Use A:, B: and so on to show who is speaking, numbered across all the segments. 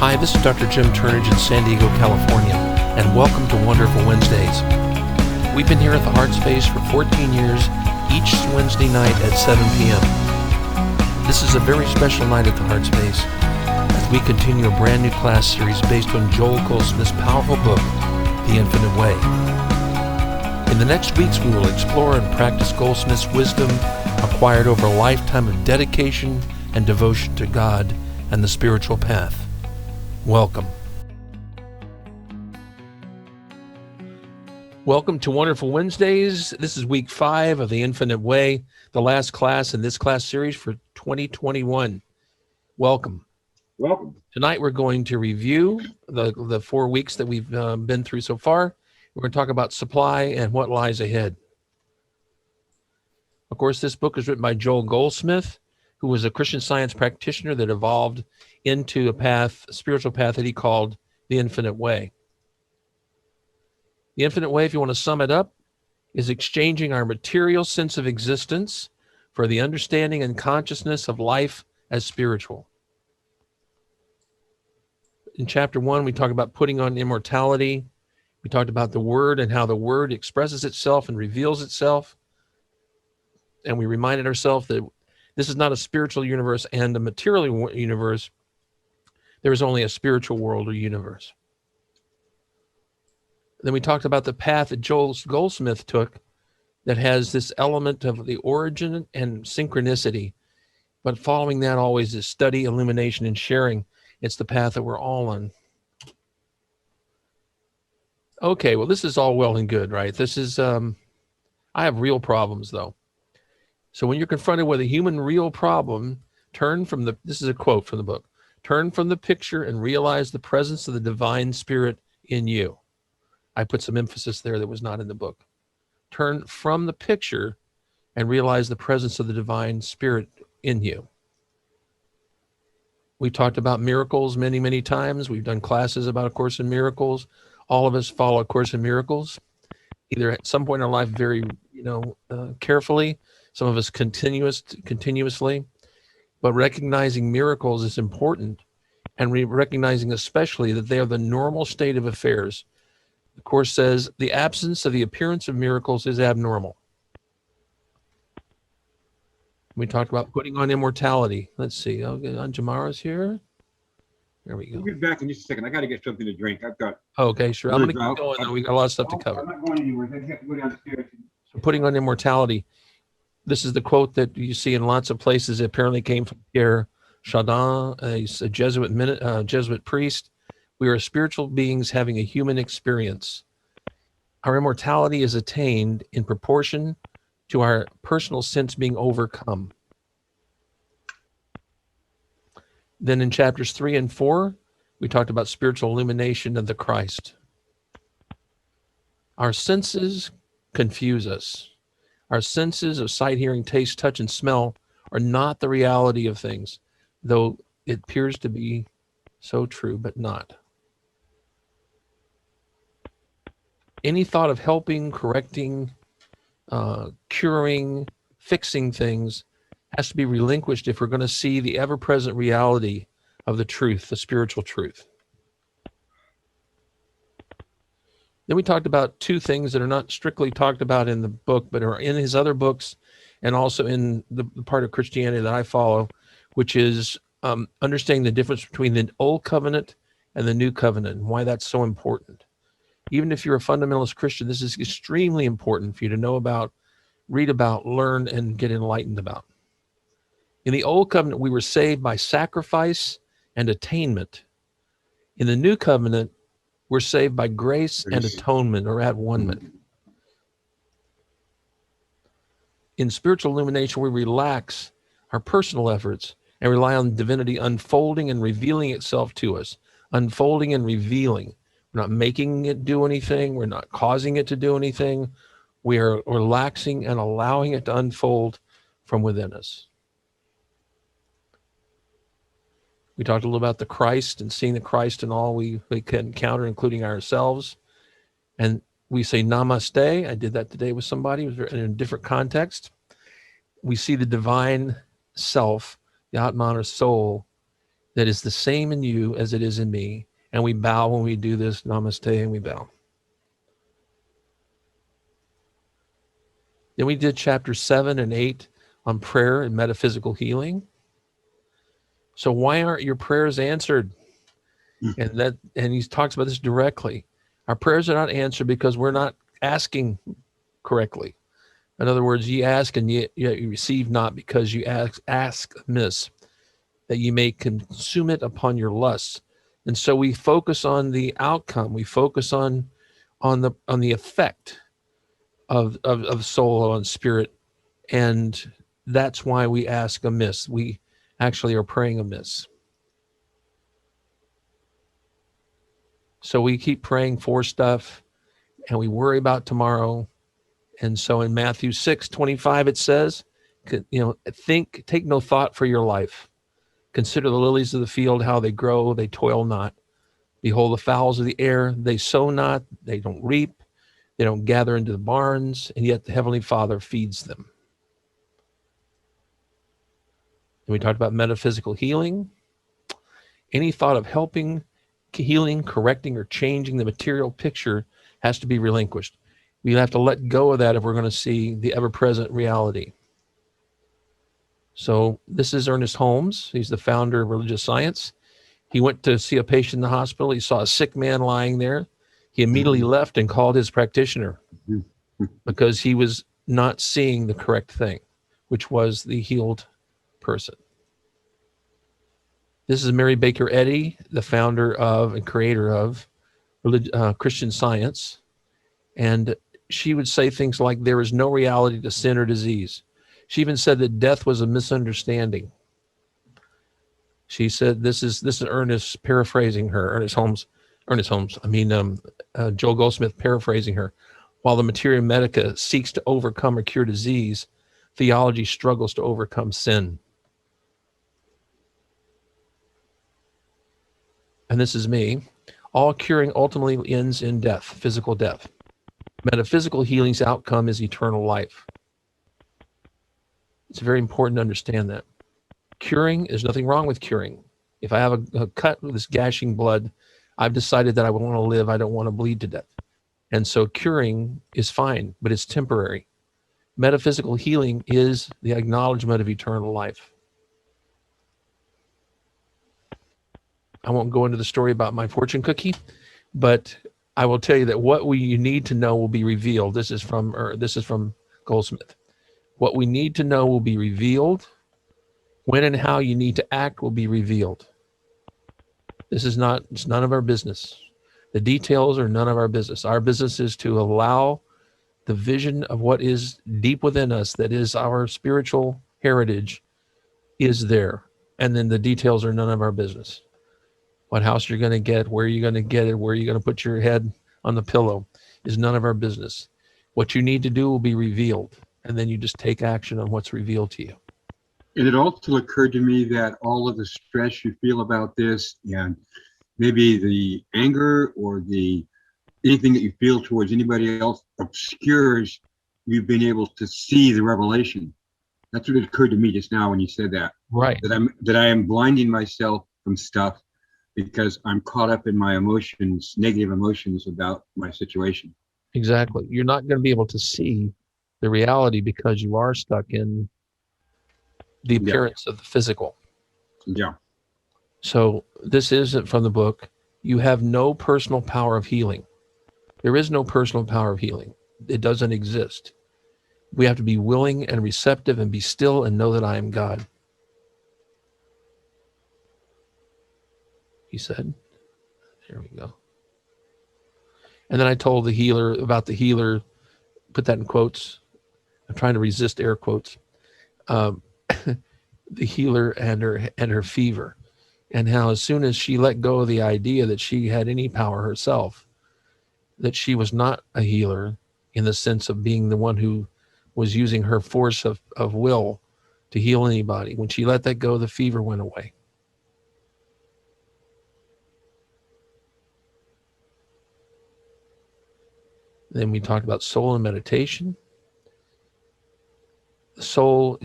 A: Hi, this is Dr. Jim Turnage in San Diego, California, and welcome to Wonderful Wednesdays. We've been here at the Heart Space for 14 years, each Wednesday night at 7 p.m. This is a very special night at the Heart Space as we continue a brand new class series based on Joel Goldsmith's powerful book, The Infinite Way. In the next weeks, we will explore and practice Goldsmith's wisdom acquired over a lifetime of dedication and devotion to God and the spiritual path. Welcome. Welcome to Wonderful Wednesdays. This is week 5 of The Infinite Way, the last class in this class series for 2021. Welcome.
B: Welcome.
A: Tonight we're going to review the 4 weeks that we've been through so far. We're going to talk about supply and what lies ahead. Of course, this book is written by Joel Goldsmith, who was a Christian Science practitioner that evolved into a spiritual path that he called the Infinite Way. The Infinite Way, if you want to sum it up, is exchanging our material sense of existence for the understanding and consciousness of life as spiritual. In chapter 1, we talk about putting on immortality. We talked about the Word and how the Word expresses itself and reveals itself. And we reminded ourselves that this is not a spiritual universe and a material universe. There is only a spiritual world or universe. Then we talked about the path that Joel Goldsmith took that has this element of the origin and synchronicity. But following that always is study, illumination, and sharing. It's the path that we're all on. Okay, well, this is all well and good, right? This is, I have real problems, though. So when you're confronted with a human real problem, this is a quote from the book, turn from the picture and realize the presence of the divine spirit in you. I put some emphasis there that was not in the book. Turn from the picture and realize the presence of the divine spirit in you. We talked about miracles many, many times. We've done classes about A Course in Miracles. All of us follow A Course in Miracles, either at some point in our life very, carefully, some of us continuously. But recognizing miracles is important, and recognizing especially that they are the normal state of affairs. The Course says the absence of the appearance of miracles is abnormal. We talked about putting on immortality. Let's see. I'll get on Jamara's here. There we go.
B: We'll get back in just a second. I got to get something to drink. I've got.
A: Okay, sure. I'm going to keep going, though. We got a lot of stuff to cover.
B: I'm not going anywhere. I have to go downstairs.
A: So putting on immortality. This is the quote that you see in lots of places. It apparently came from Pierre Chardin, a Jesuit priest. We are spiritual beings having a human experience. Our immortality is attained in proportion to our personal sense being overcome. Then in chapters 3 and 4, we talked about spiritual illumination of the Christ. Our senses confuse us. Our senses of sight, hearing, taste, touch, and smell are not the reality of things, though it appears to be so true, but not. Any thought of helping, correcting, curing, fixing things has to be relinquished if we're going to see the ever-present reality of the truth, the spiritual truth. Then we talked about 2 things that are not strictly talked about in the book, but are in his other books and also in the part of Christianity that I follow, which is understanding the difference between the Old Covenant and the New Covenant and why that's so important. Even if you're a fundamentalist Christian, this is extremely important for you to know about, read about, learn, and get enlightened about. In the Old Covenant, we were saved by sacrifice and attainment. In the New Covenant, we're saved by grace and atonement, or at-one-ment. In spiritual illumination, we relax our personal efforts and rely on divinity unfolding and revealing itself to us. Unfolding and revealing. We're not making it do anything. We're not causing it to do anything. We are relaxing and allowing it to unfold from within us. We talked a little about the Christ and seeing the Christ in all we can encounter, including ourselves. And we say namaste. I did that today with somebody. It was in a different context. We see the divine self, the Atman or soul, that is the same in you as it is in me. And we bow when we do this, namaste, and we bow. Then we did chapter 7 and 8 on prayer and metaphysical healing. So why aren't your prayers answered? And he talks about this directly. Our prayers are not answered because we're not asking correctly. In other words, ye ask and yet you receive not, because you ask amiss, that you may consume it upon your lusts. And so we focus on the outcome. We focus on the effect of soul on spirit, and that's why we ask amiss. We actually are praying amiss. So we keep praying for stuff, and we worry about tomorrow. And so in Matthew 6:25 it says, take no thought for your life. Consider the lilies of the field, how they grow, they toil not. Behold the fowls of the air, they sow not, they don't reap, they don't gather into the barns, and yet the Heavenly Father feeds them. And we talked about metaphysical healing. Any thought of helping, healing, correcting, or changing the material picture has to be relinquished. We have to let go of that if we're going to see the ever-present reality. So this is Ernest Holmes. He's the founder of religious science. He went to see a patient in the hospital. He saw a sick man lying there. He immediately left and called his practitioner because he was not seeing the correct thing, which was the healed person. This is Mary Baker Eddy, the founder of and creator of Christian Science. And she would say things like, there is no reality to sin or disease. She even said that death was a misunderstanding. She said, this is Ernest paraphrasing her, Joel Goldsmith paraphrasing her. While the Materia Medica seeks to overcome or cure disease, theology struggles to overcome sin. And this is me. All curing ultimately ends in death, physical death. Metaphysical healing's outcome is eternal life. It's very important to understand that. Curing, there's nothing wrong with curing. If I have a cut with this gashing blood, I've decided that I want to live. I don't want to bleed to death. And so curing is fine, but it's temporary. Metaphysical healing is the acknowledgement of eternal life. I won't go into the story about my fortune cookie, but I will tell you that what you need to know will be revealed. This is from Goldsmith. What we need to know will be revealed. When and how you need to act will be revealed. It's none of our business. The details are none of our business. Our business is to allow the vision of what is deep within us, that is our spiritual heritage, is there. And then the details are none of our business. What house you're going to get, where you're going to get it, where you're going to put your head on the pillow is none of our business. What you need to do will be revealed, and then you just take action on what's revealed to you.
B: And it also occurred to me that all of the stress you feel about this, and maybe the anger or the anything that you feel towards anybody else, obscures you being able to see the revelation. That's what it occurred to me just now when you said that.
A: Right.
B: That I am blinding myself from stuff because I'm caught up in my emotions, negative emotions about my situation.
A: Exactly. You're not going to be able to see the reality because you are stuck in the appearance of the physical.
B: Yeah.
A: So this isn't from the book. You have no personal power of healing. There is no personal power of healing. It doesn't exist. We have to be willing and receptive and be still and know that I am God. He said. There we go. And then I told the healer about the healer, put that in quotes. I'm trying to resist air quotes. The healer and her fever, and how as soon as she let go of the idea that she had any power herself, that she was not a healer in the sense of being the one who was using her force of will to heal anybody. When she let that go, the fever went away. Then we talked about soul and meditation. Soul,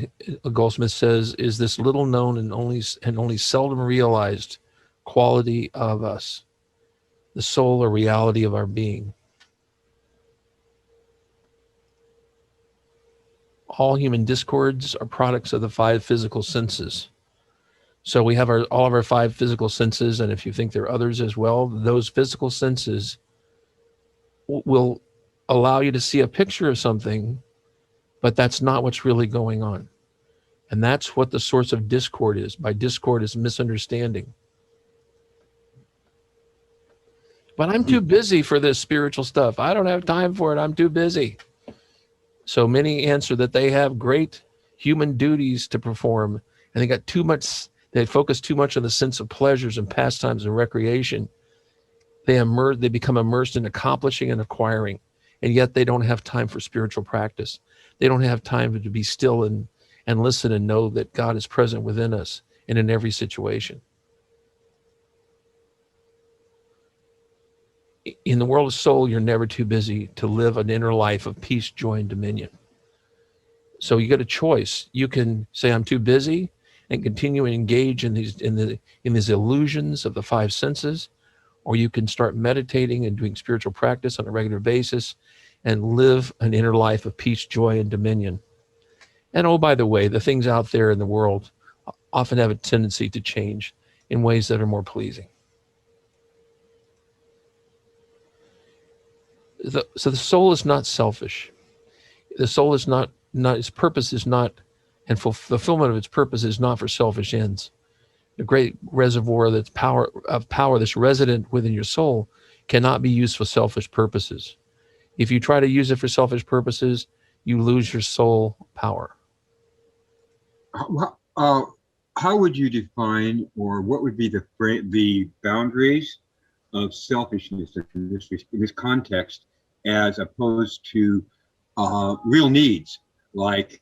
A: Goldsmith says, is this little known and only seldom realized quality of us, the soul or reality of our being. All human discords are products of the five physical senses. So we have all of our five physical senses, and if you think there are others as well, those physical senses will allow you to see a picture of something, but that's not what's really going on. And that's what the source of discord is. By discord is misunderstanding. But I'm too busy for this spiritual stuff. I don't have time for it. I'm too busy. So many answer that they have great human duties to perform, and they got too much. They focus too much on the sense of pleasures and pastimes and recreation. They become immersed in accomplishing and acquiring, and yet they don't have time for spiritual practice. They don't have time to be still and listen and know that God is present within us and in every situation. In the world of soul, you're never too busy to live an inner life of peace, joy, and dominion. So you get a choice. You can say, I'm too busy, and continue to engage in these illusions of the five senses, or you can start meditating and doing spiritual practice on a regular basis and live an inner life of peace, joy, and dominion. And oh, by the way, the things out there in the world often have a tendency to change in ways that are more pleasing. So the soul is not selfish. The soul is not its purpose is not, and fulfillment of its purpose is not for selfish ends. The great reservoir that's power that's resident within your soul cannot be used for selfish purposes. If you try to use it for selfish purposes, you lose your soul power.
B: How would you define, or what would be the boundaries of selfishness in this context, as opposed to real needs like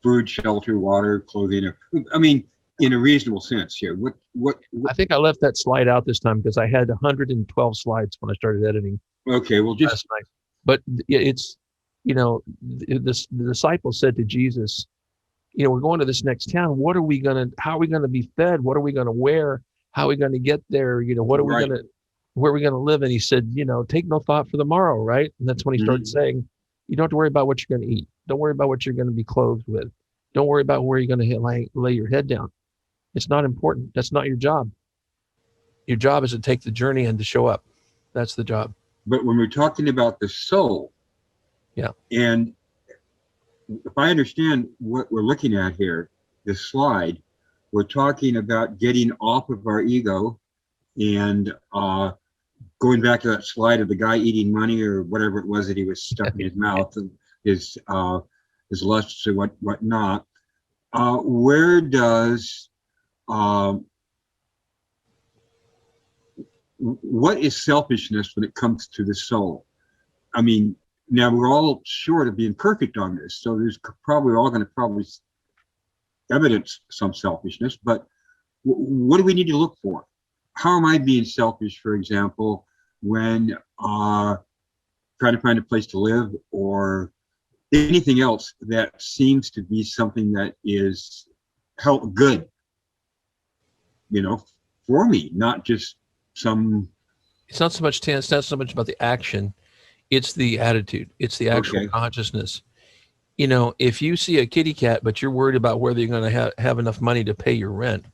B: food, shelter, water, clothing? I mean, in a reasonable sense here. What
A: I think I left that slide out this time because I had 112 slides when I started editing
B: Okay, well, just
A: last night. But it's, the disciple said to Jesus, we're going to this next town. How are we gonna be fed? What are we gonna wear? How are we gonna get there? What are we
B: right.
A: where are we gonna live? And he said, take no thought for the morrow, right? And that's when he started saying, you don't have to worry about what you're gonna eat. Don't worry about what you're gonna be clothed with. Don't worry about where you're gonna lay your head down. It's not important. That's not your job. Your job is to take the journey and to show up. That's the job.
B: But when we're talking about the soul,
A: Yeah.
B: and if I understand what we're looking at here, this slide, we're talking about getting off of our ego and going back to that slide of the guy eating money or whatever it was that he was stuffing in his mouth, and his lusts and whatnot. Where does what is selfishness when it comes to the soul? I mean, now we're all short of being perfect on this, so there's probably all going to probably evidence some selfishness. But what do we need to look for? How am I being selfish, for example, when trying to find a place to live, or anything else that seems to be something that is good, for me, not just some.
A: It's not so much about the action. It's the attitude. It's the actual consciousness. If you see a kitty cat, but you're worried about whether you're going to have enough money to pay your rent,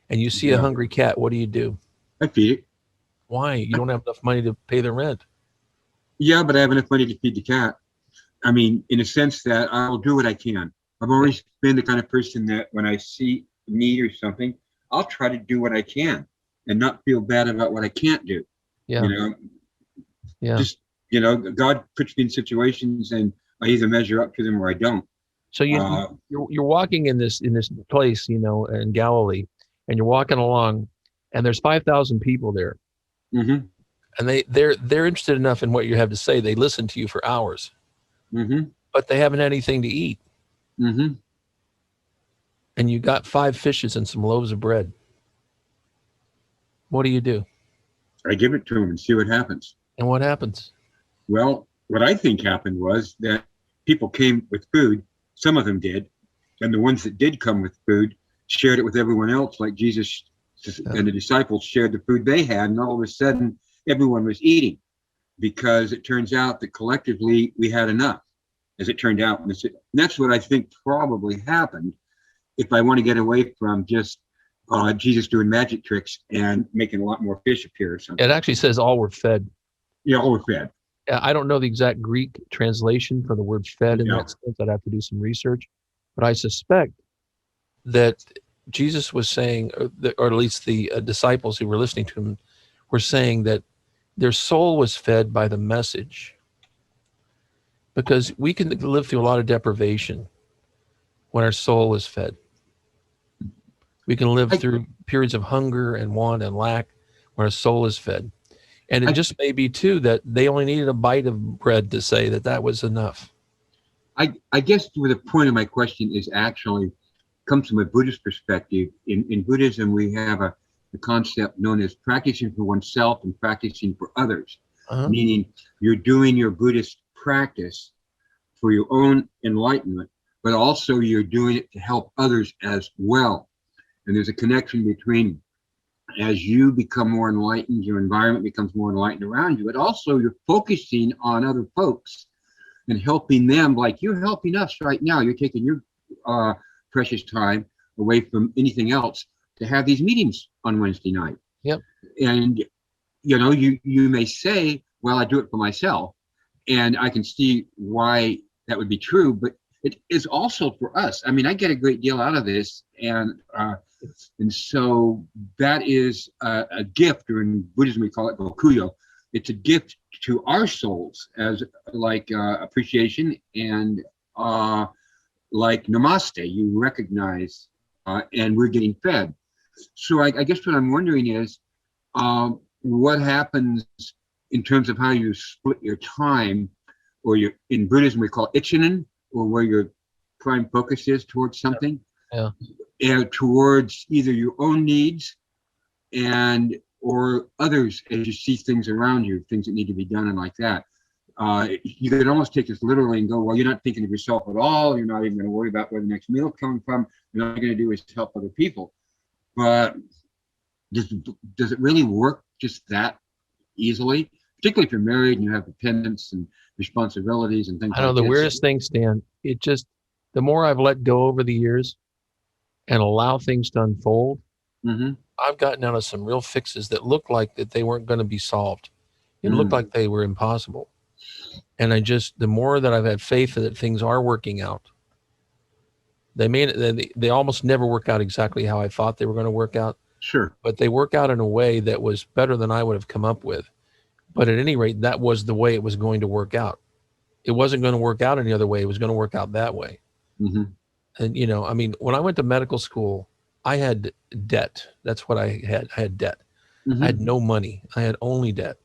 A: and you see a hungry cat, what do?
B: I feed it.
A: Why? You don't have enough money to pay the rent.
B: Yeah, but I have enough money to feed the cat. I mean, in a sense that I'll do what I can. I've always been the kind of person that when I see need or something, I'll try to do what I can and not feel bad about what I can't do.
A: Yeah.
B: Just, God puts me in situations and I either measure up to them or I don't.
A: So you're walking in this place, in Galilee, and you're walking along, and there's 5,000 people there,
B: mm-hmm.
A: and they're interested enough in what you have to say. They listen to you for hours, but they haven't had anything to eat, and you got 5 fishes and some loaves of bread. What do?
B: I give it to them and see what happens.
A: And what happens?
B: Well, what I think happened was that people came with food. Some of them did, And the ones that did come with food shared it with everyone else, like Jesus and the disciples shared the food they had. And all of a sudden, everyone was eating because it turns out that collectively we had enough, as it turned out. And that's what I think probably happened if I want to get away from just Jesus doing magic tricks and making a lot more fish appear or something.
A: It actually says all were fed.
B: Yeah, all were fed.
A: I don't know the exact Greek translation for the word fed in
B: Yeah.
A: that sense. I'd have to do some research. But I suspect that Jesus was saying, or at least the disciples who were listening to him were saying that their soul was fed by the message. Because we can live through a lot of deprivation when our soul is fed. We can live through periods of hunger and want and lack when our soul is fed. And it just may be, too, that they only needed a bite of bread to say that that was enough.
B: I guess where the point of my question is actually comes from a Buddhist perspective. In Buddhism, we have a concept known as practicing for oneself and practicing for others, meaning you're doing your Buddhist practice for your own enlightenment, but also you're doing it to help others as well. And there's a connection between, as you become more enlightened, your environment becomes more enlightened around you, but also you're focusing on other folks and helping them like you're helping us right now. You're taking your precious time away from anything else to have these meetings on Wednesday night.
A: Yep.
B: And, you may say, well, I do it for myself. And I can see why that would be true, but it is also for us. I mean, I get a great deal out of this. And so that is a gift, or in Buddhism, we call it Bokuyo. It's a gift to our souls as like appreciation and like namaste, you recognize, and we're getting fed. So I guess what I'm wondering is what happens in terms of how you split your time, or in Buddhism, we call it ichinen, or where your prime focus is towards something, and towards either your own needs or others as you see things around you, things that need to be done and like that. You could almost take this literally and go, well, you're not thinking of yourself at all. You're not even going to worry about where the next meal coming from. You're not going to do is help other people. But does it really work just that easily? Particularly if you're married and you have dependents and responsibilities and things like that.
A: I know the weirdest thing, Stan, the more I've let go over the years and allow things to unfold, I've gotten out of some real fixes that looked like that they weren't going to be solved. It looked like they were impossible. And the more that I've had faith that things are working out, they almost never work out exactly how I thought they were going to work out.
B: Sure.
A: But they work out in a way that was better than I would have come up with. But at any rate, that was the way it was going to work out. It wasn't going to work out any other way. It was going to work out that way. And, I mean, when I went to medical school, I had debt. That's what I had. I had debt. I had no money. I had only debt.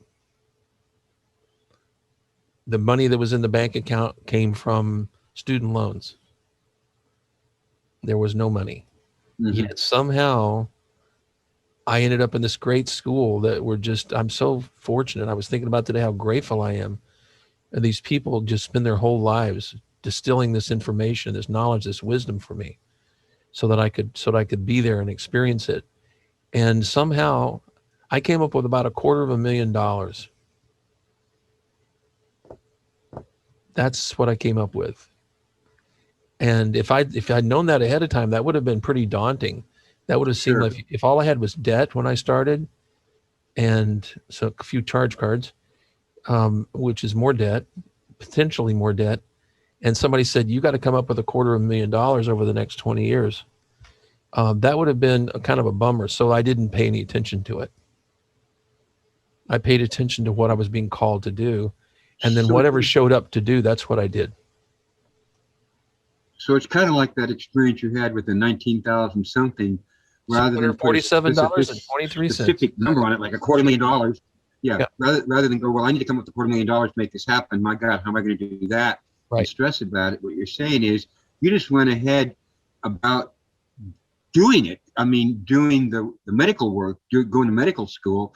A: The money that was in the bank account came from student loans. There was no money. Yet somehow I ended up in this great school that I'm so fortunate. I was thinking about today how grateful I am. And these people just spend their whole lives distilling this information, this knowledge, this wisdom for me so that I could be there and experience it. And somehow I came up with about $250,000. That's what I came up with. And if I'd known that ahead of time, that would have been pretty daunting. That would have seemed like if all I had was debt when I started, and so a few charge cards, which is more debt, potentially more debt, and somebody said, you got to come up with $250,000 over the next 20 years. That would have been a kind of a bummer. So I didn't pay any attention to it. I paid attention to what I was being called to do. And then whatever showed up to do, that's what I did. So
B: it's kind of like that experience you had with the 19,000 something, rather than
A: $47.23.
B: Specific number on it, like $250,000. Yeah. Rather than go, well, I need to come up with $250,000 to make this happen. My God, how am I going to do that?
A: Right.
B: And stress about it. What you're saying is you just went ahead about doing it. I mean, doing the medical work, going to medical school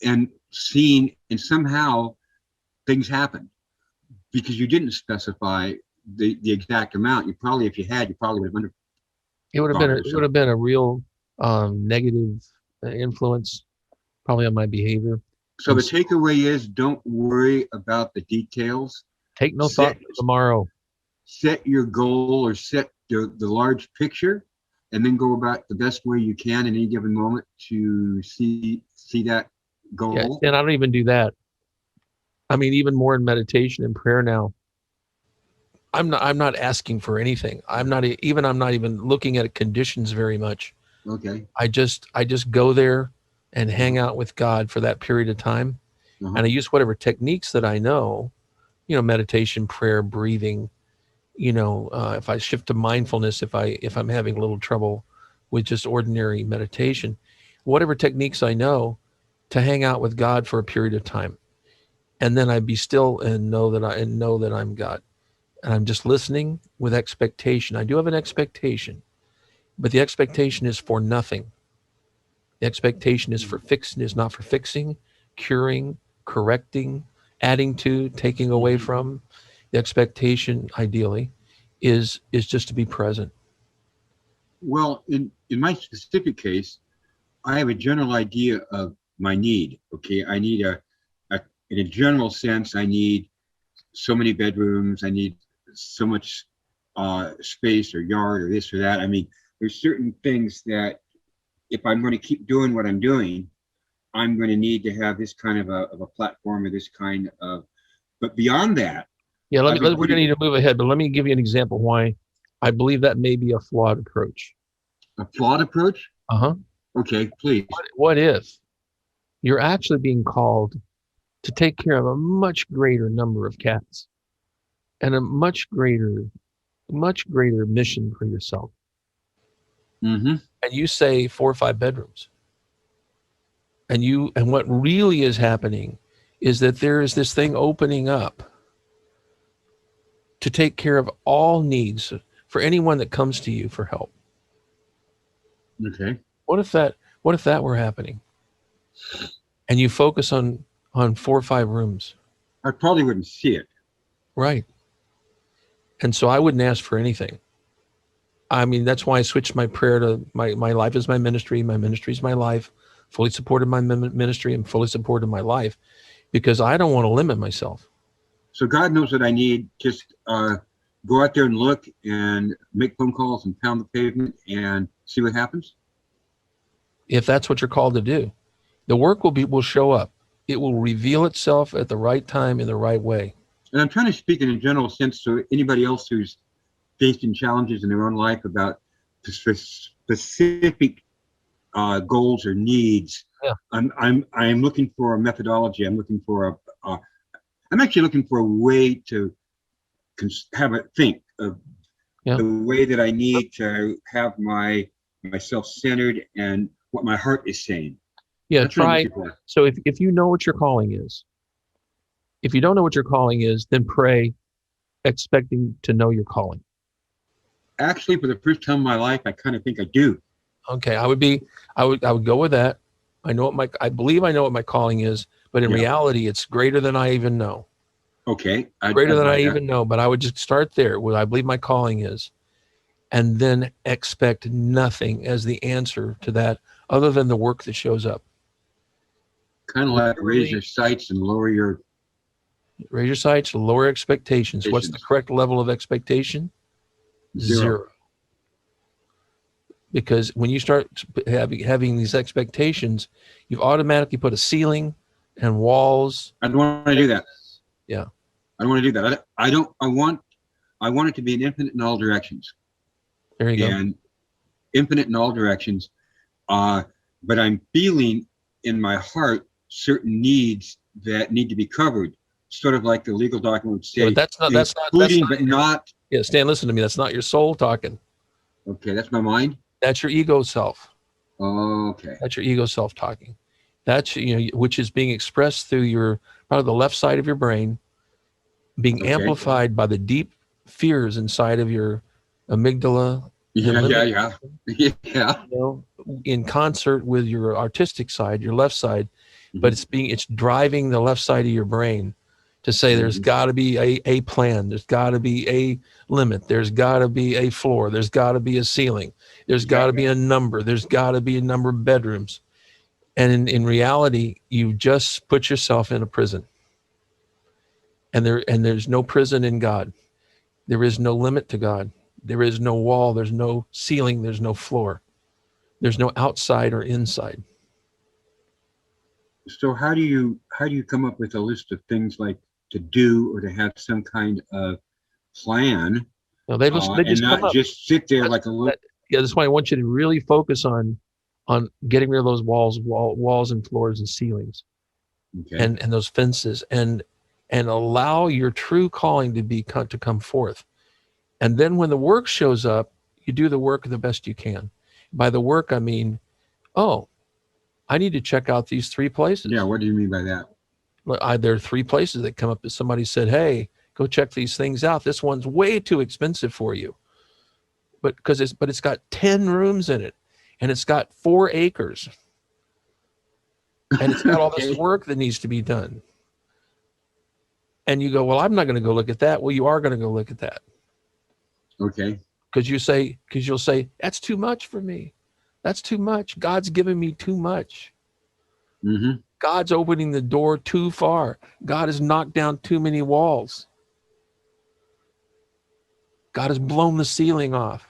B: and seeing, and somehow things happened because you didn't specify the exact amount. You probably, if you had, you probably would have
A: It would have been a real negative influence probably on my behavior.
B: So
A: And
B: the takeaway is, don't worry about the details.
A: take no thought
B: Set
A: for tomorrow.
B: set your goal, or set the large picture, and then go about the best way you can in any given moment to see that
A: Yeah,
B: goal.
A: and I don't even do that. I mean, even more in meditation and prayer now. I'm not asking for anything. I'm not even looking at conditions very much.
B: Okay.
A: I just go there and hang out with God for that period of time.
B: Uh-huh.
A: And I use whatever techniques that I know, meditation, prayer, breathing, if I shift to mindfulness, if I'm having a little trouble with just ordinary meditation, whatever techniques I know, to hang out with God for a period of time. And then I be still and know that I'm God. And I'm just listening with expectation. I do have an expectation, but the expectation is for nothing. The expectation is for fixing, is not for fixing, curing, correcting, adding to, taking away from. The expectation, ideally, is just to be present.
B: Well, in my specific case, I have a general idea of my need. Okay, I need a in a general sense, I need so many bedrooms. I need so much space or yard or this or that. I mean, there's certain things that if I'm going to keep doing what I'm doing, I'm going to need to have this kind of a platform, or this kind of. But beyond that,
A: Yeah,
B: I've been
A: we're going to
B: putting
A: need to move ahead, but let me give you an example why I believe that may be a flawed approach.
B: a flawed approach.
A: Uh-huh.
B: Okay, please.
A: What if you're actually being called to take care of a much greater number of cats and a much greater mission for yourself?
B: Mm-hmm.
A: And you say 4 or 5 bedrooms. And what really is happening is that there is this thing opening up to take care of all needs for anyone that comes to you for help.
B: Okay.
A: What if that were happening? And you focus on 4 or 5 rooms.
B: I probably wouldn't see it.
A: Right. And so I wouldn't ask for anything. I mean, that's why I switched my prayer to my life is my ministry is my life, fully supported my ministry and fully supported my life, because I don't want to limit myself.
B: So God knows what I need. Just go out there and look and make phone calls and pound the pavement and see what happens.
A: If that's what you're called to do, the work will show up. It will reveal itself at the right time in the right way.
B: And I'm trying to speak in a general sense to anybody else who's facing challenges in their own life about specific goals or needs.
A: Yeah.
B: I'm looking for a methodology. I'm actually looking for a way to have a think of the way that I need to have myself centered and what my heart is saying.
A: Yeah,
B: That's what I'm
A: try.
B: looking for.
A: So if you know what your calling is, if you don't know what your calling is, then pray expecting to know your calling.
B: Actually, for the first time in my life, I kind of think I do.
A: Okay, I would go with that. I believe I know what my calling is, but in reality, it's greater than I even know.
B: Okay.
A: Greater than I even know, but I would just start there, what I believe my calling is, and then expect nothing as the answer to that other than the work that shows up.
B: Kind of like raise your sights and lower
A: sights, lower expectations. What's the correct level of expectation? Zero. Because when you start having these expectations, you've automatically put a ceiling and walls.
B: I don't want to do that.
A: Yeah.
B: I don't want to do that. I want it to be an infinite in all directions.
A: There you go.
B: And infinite in all directions. But I'm feeling in my heart certain needs that need to be covered. Sort of like the legal document would say.
A: Yeah, but that's not. Yeah, Stan, listen to me. That's not your soul talking.
B: Okay, that's my mind.
A: That's your ego self.
B: Okay.
A: That's your ego self talking. That's, which is being expressed through probably the left side of your brain, being amplified by the deep fears inside of your amygdala.
B: Yeah.
A: In concert with your artistic side, your left side, but it's driving the left side of your brain to say there's
B: Mhm.
A: got to be a plan, there's got to be a limit, there's got to be a floor, there's got to be a ceiling, there's got to be a number, there's got to be a number of bedrooms. And in reality, you just put yourself in a prison. And there's no prison in God. There is no limit to God. There is no wall, there's no ceiling, there's no floor. There's no outside or inside.
B: So how do you come up with a list of things like to do or to have some kind of plan,
A: No, they
B: and
A: just come
B: not
A: up.
B: just sit there
A: That's
B: like a little?
A: that, yeah, that's why I want you to really focus on getting rid of those walls and floors and ceilings
B: Okay.
A: and those fences and allow your true calling to come forth. And then when the work shows up, you do the work the best you can. By the work, I mean, oh, I need to check out these three
B: Yeah.
A: places.
B: What do you mean by that?
A: There are three places that come up that somebody said, hey, go check these things out. This one's way too expensive for you. But it's got 10 rooms in it and it's got 4 acres and it's got all this
B: Okay.
A: work that needs to be done. And you go, well, I'm not going to go look at that. Well, you are going to go look at that
B: Okay.
A: because you'll say, that's too much for me. That's too much. God's giving me too much.
B: Mm-hmm.
A: God's opening the door too far. God has knocked down too many walls. God has blown the ceiling off.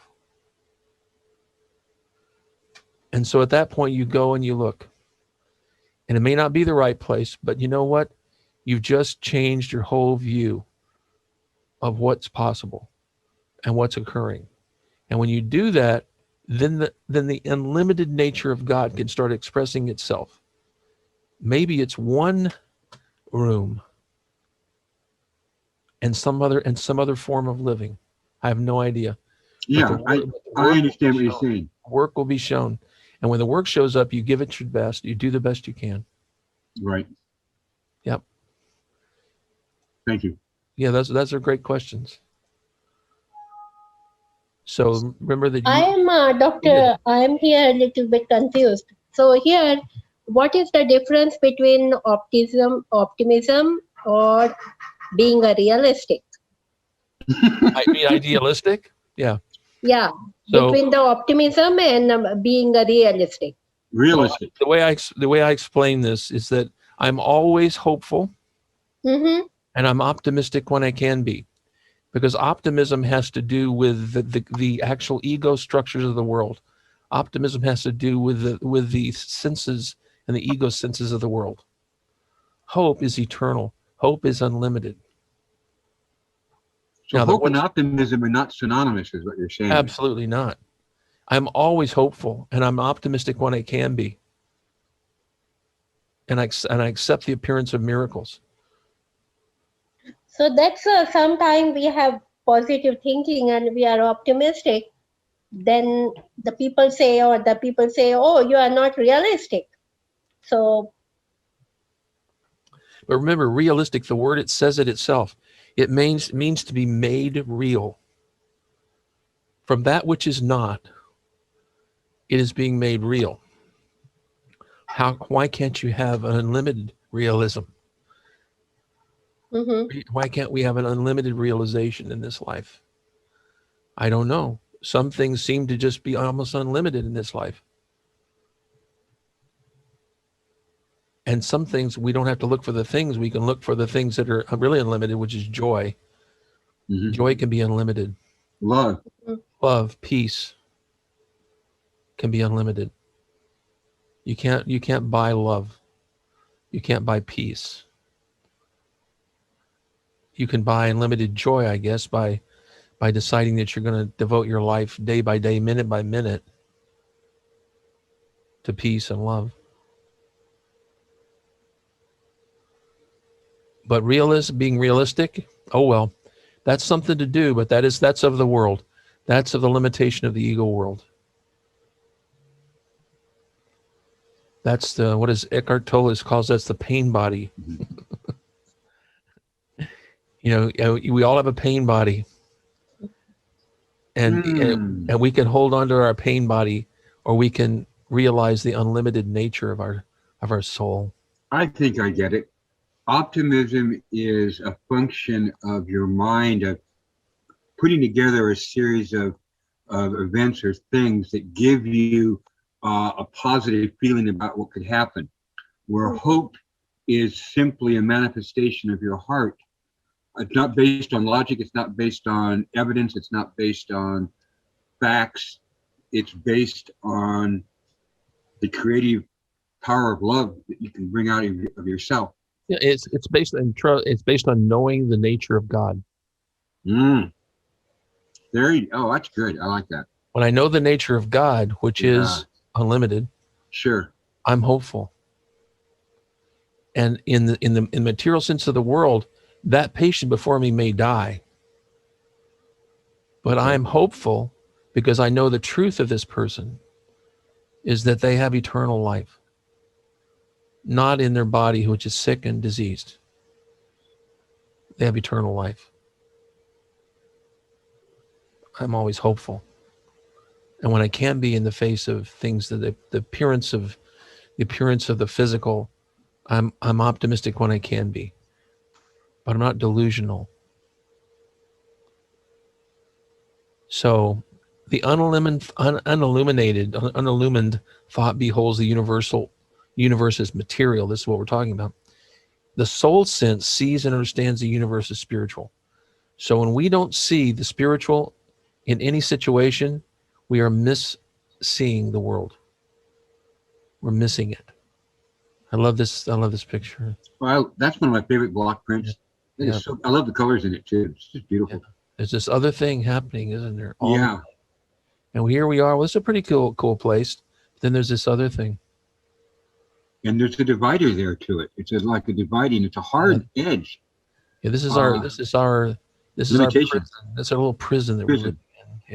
A: And so at that point, you go and you look. And it may not be the right place, but you know what? You've just changed your whole view of what's possible and what's occurring. And when you do that, then the unlimited nature of God can start expressing itself. Maybe it's one room and some other form of living. I have no idea. But
B: Yeah. I
A: the
B: I
A: work will be
B: understand what you're
A: shown.
B: saying.
A: Work will be shown. And when the work shows up, you give it your best. You do the best you can.
B: Right.
A: Yep.
B: Thank you.
A: Yeah, those are great questions. So remember that
C: I
A: you
C: am
A: go ahead.
C: doctor. I am here a little bit confused. So here, what is the difference between optimism, or being a realistic?
A: I mean idealistic. Yeah.
C: Yeah,
A: So
C: between the optimism and being a realistic.
A: well,
B: Realistic.
A: the way I explain this is that I'm always hopeful
C: Mm-hmm.
A: and I'm optimistic when I can be, because optimism has to do with the actual ego structures of the world. Optimism has to do with the senses and the ego senses of the world. Hope is eternal. Hope is unlimited.
B: So
A: Now,
B: hope and
A: what's
B: optimism are not synonymous, is what you're saying.
A: absolutely not. I'm always hopeful and I'm optimistic when I can be. And I accept the appearance of miracles.
C: So that's sometimes we have positive thinking and we are optimistic. Then the people say, "Oh, you are not realistic." So
A: But remember, realistic, the word, it says it itself. It means to be made real. From that which is not, it is being made real. Why can't you have an unlimited realism?
C: mhm.
A: Why can't we have an unlimited realization in this life? I don't know. Some things seem to just be almost unlimited in this life. And some things we don't have to look for the things. We can look for the things that are really unlimited, which is joy.
B: Hmm.
A: Joy can be unlimited.
B: Love.
A: Love, peace can be unlimited. You can't buy love. You can't buy peace. You can buy unlimited joy, I guess, by deciding that you're going to devote your life day by day, minute by minute to peace and love. But being realistic, oh well, that's something to do, but that's of the world. That's of the limitation of the ego world. That's what is Eckhart Tolle calls that's the pain body. We all have a pain body, and
B: Hmm.
A: and we can hold on to our pain body, or we can realize the unlimited nature of our soul.
B: I think I get it. optimism is a function of your mind of putting together a series of events or things that give you a positive feeling about what could happen. Where hope is simply a manifestation of your heart. It's not based on logic. It's not based on evidence. It's not based on facts. It's based on the creative power of love that you can bring out of yourself.
A: Yeah, it's based on it's based on knowing the nature of God.
B: Oh, that's good. I like that.
A: When I know the nature of God, which
B: Yeah.
A: is unlimited,
B: Sure.
A: I'm hopeful. And in the material sense of the world, that patient before me may die. But I'm hopeful because I know the truth of this person is that they have eternal life, not in their body, which is sick and diseased. They have eternal life. I'm always hopeful. And when I can be in the face of things that the appearance of the physical, I'm optimistic when I can be, but I'm not delusional. So the unillumined thought beholds the universe as material. This is what we're talking about. The soul sense sees and understands the universe as spiritual. So when we don't see the spiritual in any situation, we are misseeing the world. We're missing it. I love this picture.
B: Well, that's one of my favorite block prints.
A: Yeah.
B: I love the colors in it too. It's just beautiful.
A: Yeah. There's this other thing happening, isn't there?
B: Yeah.
A: And here we are. Well, it's a pretty cool place. Then there's this other thing.
B: And there's a divider there to it. It's like a dividing. It's a hard edge.
A: Yeah, this is our
B: limitation.
A: prison. That's our little prison that we're living in.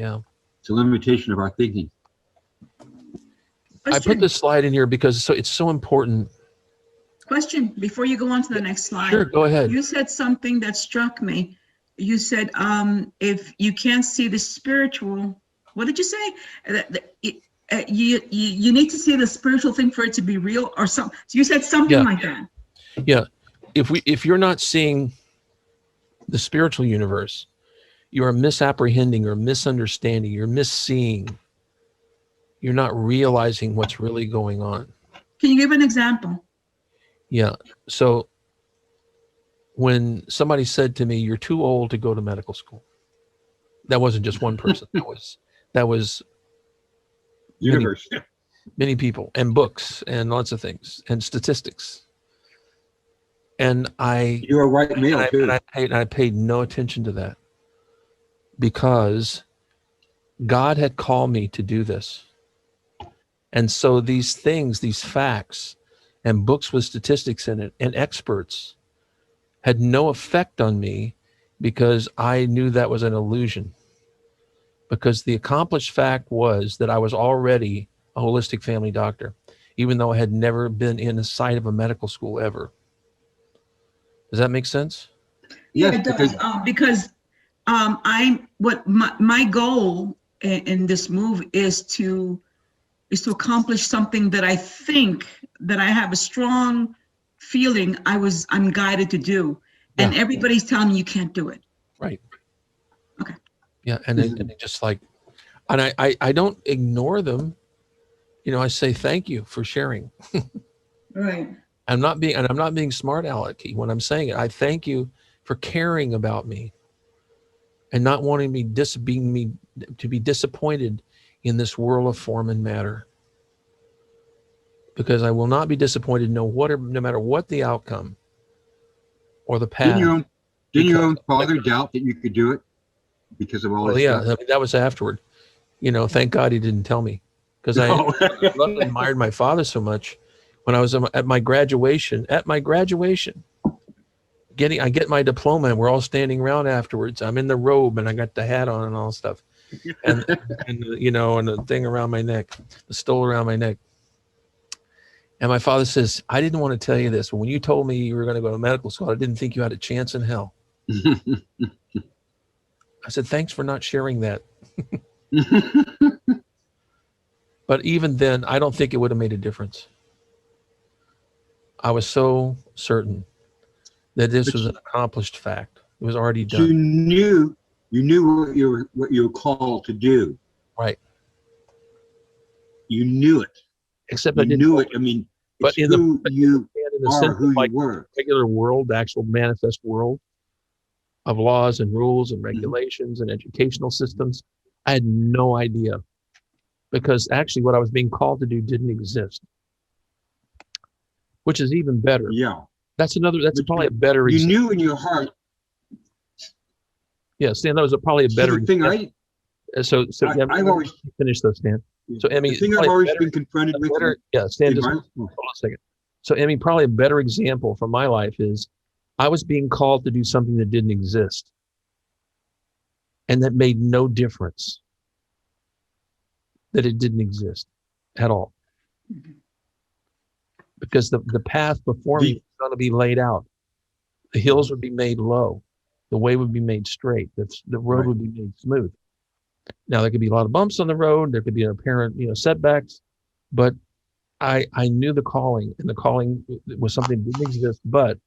A: Yeah.
B: It's a limitation of our thinking.
A: I put this slide in here because it's so important.
D: Question before you go on to the next slide.
A: Sure, go ahead.
D: You said something that struck me. You said, if you can't see the spiritual, what did you say? You need to see the spiritual thing for it to be real, or something. So you said something like that.
A: Yeah. If you're not seeing the spiritual universe, you are misapprehending or misunderstanding. You're misseeing. You're not realizing what's really going on.
D: Can you give an example?
A: Yeah. So when somebody said to me, "You're too old to go to medical school," that wasn't just one person. that was
B: Universe.
A: many people, and books, and lots of things, and statistics. And
B: you're a white male too.
A: I paid no attention to that because God had called me to do this. And so these things, these facts, and books with statistics in it, and experts had no effect on me because I knew that was an illusion. Because the accomplished fact was that I was already a holistic family doctor, even though I had never been in the sight of a medical school ever. Does that make sense?
D: Yeah, it does. Because my goal in this move is to accomplish something that I think that I have a strong feeling I'm guided to do, and everybody's telling me you can't do it.
A: Right.
D: Okay.
A: Yeah, and it just like, and I don't ignore them. I say thank you for sharing.
D: Right.
A: I'm not being smart alecky when I'm saying it. I thank you for caring about me and not wanting me to be disappointed in this world of form and matter. Because I will not be disappointed no matter what the outcome or the path.
B: Didn't your own father doubt that you could do it because of all this stuff?
A: I mean, that was afterward. Thank God he didn't tell me, because I admired my father so much. When I was at my graduation, I get my diploma, and we're all standing around afterwards. I'm in the robe, and I got the hat on and all stuff, and the thing around my neck, the stole around my neck. And my father says, "I didn't want to tell you this, but when you told me you were going to go to medical school, I didn't think you had a chance in hell." I said, "Thanks for not sharing that." But even then, I don't think it would have made a difference. I was so certain that this
B: But
A: was an accomplished fact. It was already
B: you
A: done.
B: knew what you were called to do.
A: Right.
B: You knew it.
A: Except I
B: You
A: didn't
B: knew
A: know
B: it. I mean,
A: but
B: it's who you
A: in the
B: are,
A: sense of
B: who you
A: like
B: were.
A: regular world, the actual manifest world of laws and rules and
B: Mm-hmm.
A: regulations and educational systems, I had no idea, because actually what I was being called to do didn't exist, which is even better.
B: Yeah.
A: That's
B: But
A: probably a better
B: you
A: example.
B: knew in your heart.
A: Yeah, Stan, that was probably a
B: See,
A: better
B: the thing
A: example. So yeah,
B: I've always,
A: finish those, Stan. So Emmy,
B: the thing I've
A: probably
B: always been confronted
A: a
B: with
A: better, yeah, Stan,
B: in
A: just
B: my,
A: hold on a second. So Emmy, probably a better example from my life is I was being called to do something that didn't exist, and that made no difference that it didn't exist at all, because the path before me
B: the,
A: was going to be laid out. The hills would be made low, the way would be made straight, the road
B: right.
A: would be made smooth. Now there could be a lot of bumps on the road, there could be apparent, setbacks, but I knew the calling, and the calling was something that didn't exist, but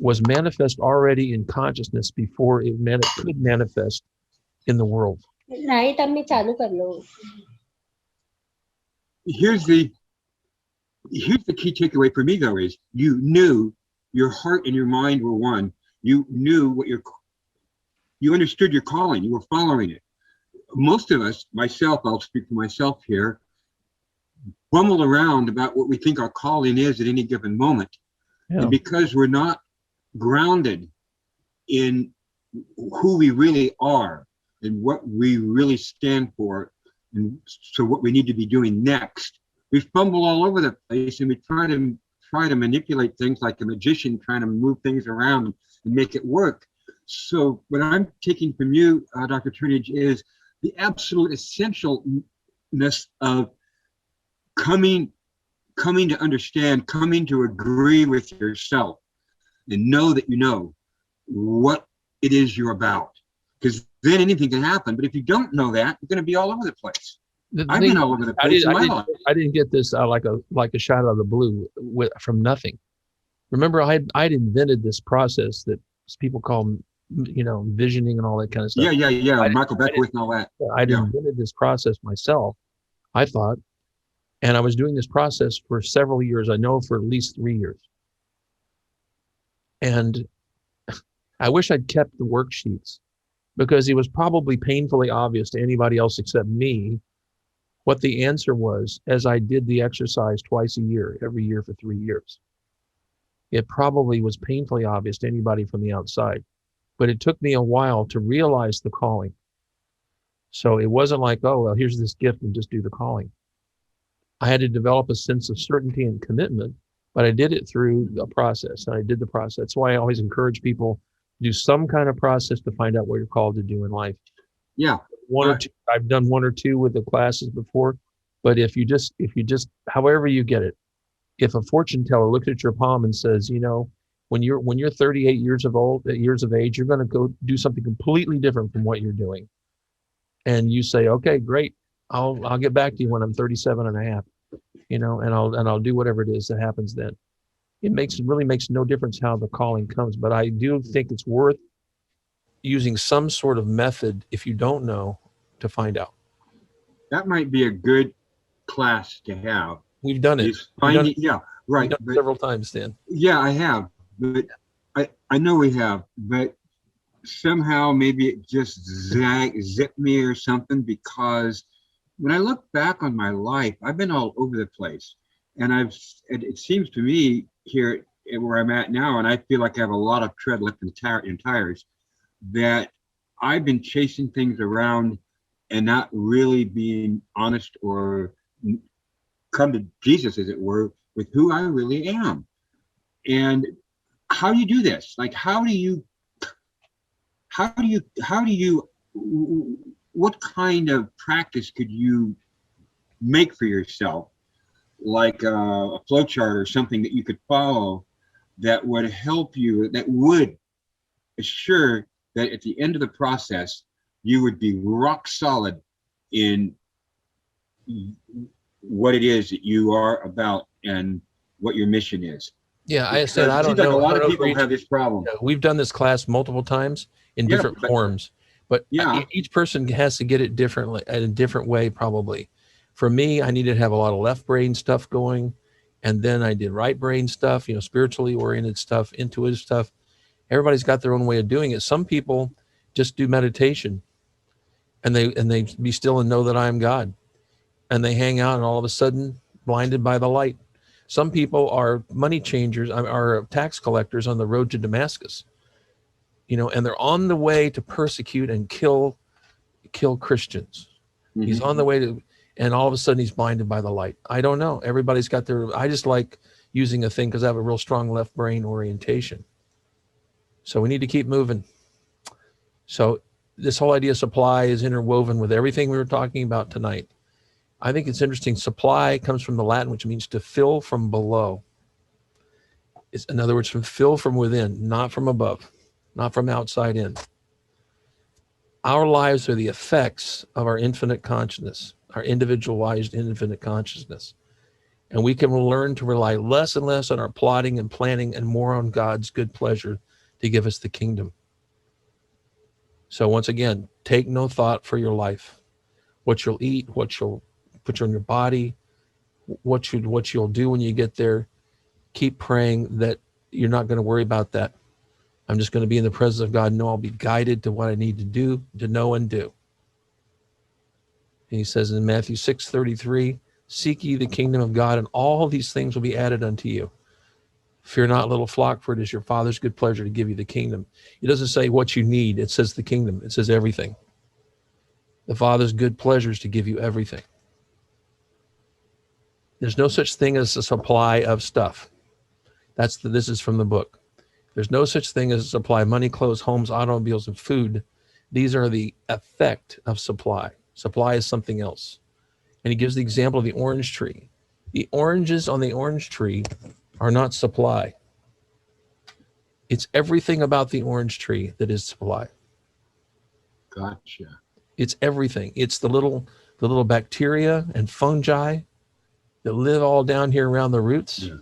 A: was manifest already in consciousness before it could manifest in the world.
C: Right, अब मैं चालू कर लो.
B: Here's the key takeaway for me, though, is you knew your heart and your mind were one. You knew you understood your calling. You were following it. Most of us, myself, I'll speak for myself here, bumble around about what we think our calling is at any given moment.
A: Yeah.
B: And because we're not grounded in who we really are and what we really stand for, and so what we need to be doing next, we fumble all over the place, and we try to manipulate things like a magician, trying to move things around and make it work. So what I'm taking from you, Dr. Turnage, is the absolute essentialness of coming to understand, coming to agree with yourself, and know that you know what it is you're about. Because then anything can happen. But if you don't know that, you're going to be all over the place. I've been all over the place in my life.
A: I didn't get this like a shot out of the blue from nothing. Remember, I'd invented this process that people call, visioning and all that kind of stuff.
B: Yeah. Michael Beckwith and all that.
A: I'd invented this process myself, I thought, and I was doing this process for several years. I know for at least 3 years. And I wish I'd kept the worksheets, because it was probably painfully obvious to anybody else except me what the answer was as I did the exercise twice a year, every year for 3 years. It probably was painfully obvious to anybody from the outside, but it took me a while to realize the calling. So it wasn't like, oh, well, here's this gift and just do the calling. I had to develop a sense of certainty and commitment, but I did it through a process, and I did the process. That's why I always encourage people to do some kind of process to find out what you're called to do in life.
B: Yeah.
A: One or two, I've done 1 or 2 with the classes before, but if you just, however you get it, if a fortune teller looks at your palm and says, when you're 38 years of age, you're going to go do something completely different from what you're doing. And you say, okay, great. I'll get back to you when I'm 37 and a half, and I'll do whatever it is that happens then. It really makes no difference how the calling comes, but I do think it's worth using some sort of method, if you don't know, to find out.
B: That might be a good class to have.
A: We've done it.
B: Yeah, right.
A: We've done it several times, Stan.
B: Yeah, I have, but I know we have, but somehow maybe it just zipped me or something, because when I look back on my life, I've been all over the place, and it seems to me here where I'm at now, and I feel like I have a lot of tread left in tires, that I've been chasing things around and not really being honest or come to Jesus, as it were, with who I really am. And how do you do this? Like, what kind of practice could you make for yourself, like a flow chart or something that you could follow that would help you, that would assure that at the end of the process, you would be rock solid in what it is that you are about and what your mission is?
A: Yeah, I said
B: Because
A: I
B: it
A: don't
B: seems like
A: know.
B: a
A: I
B: lot
A: don't
B: of
A: know if
B: people
A: we're
B: have this problem.
A: we've done this class multiple times in
B: Yeah,
A: different
B: but-
A: forms, but
B: Yeah.
A: each person has to get it differently, in a different way, probably. For me, I needed to have a lot of left brain stuff going, and then I did right brain stuff, spiritually oriented stuff, intuitive stuff. Everybody's got their own way of doing it. Some people just do meditation, and they be still and know that I am God, and they hang out, and all of a sudden, blinded by the light. Some people are money changers, are tax collectors on the road to Damascus, and they're on the way to persecute and kill Christians. He's on the way to, and all of a sudden he's blinded by the light. I don't know. Everybody's got their, I just like using a thing because I have a real strong left brain orientation. So we need to keep moving. So this whole idea of supply is interwoven with everything we were talking about tonight. I think it's interesting. Supply comes from the Latin, which means to fill from below. It's, in other words, from fill from within, not from above, not from outside in. Our lives are the effects of our infinite consciousness, our individualized infinite consciousness. And we can learn to rely less and less on our plotting and planning and more on God's good pleasure to give us the kingdom. So once again, take no thought for your life. What you'll eat, what you'll put on your body, what you'll do when you get there. Keep praying that you're not going to worry about that. I'm just going to be in the presence of God. No, I'll be guided to what I need to do, to know and do. And he says in Matthew 6:33, seek ye the kingdom of God, and all these things will be added unto you. Fear not, little flock, for it is your Father's good pleasure to give you the kingdom. It doesn't say what you need. It says the kingdom. It says everything. The Father's good pleasure is to give you everything. There's no such thing as a supply of stuff. This is from the book. There's no such thing as a supply of money, clothes, homes, automobiles, and food. These are the effect of supply. Supply is something else. And he gives the example of the orange tree. The oranges on the orange tree are not supply. It's everything about the orange tree that is supply.
B: Gotcha.
A: It's everything. It's the little bacteria and fungi that live all down here around the roots.
B: Yeah.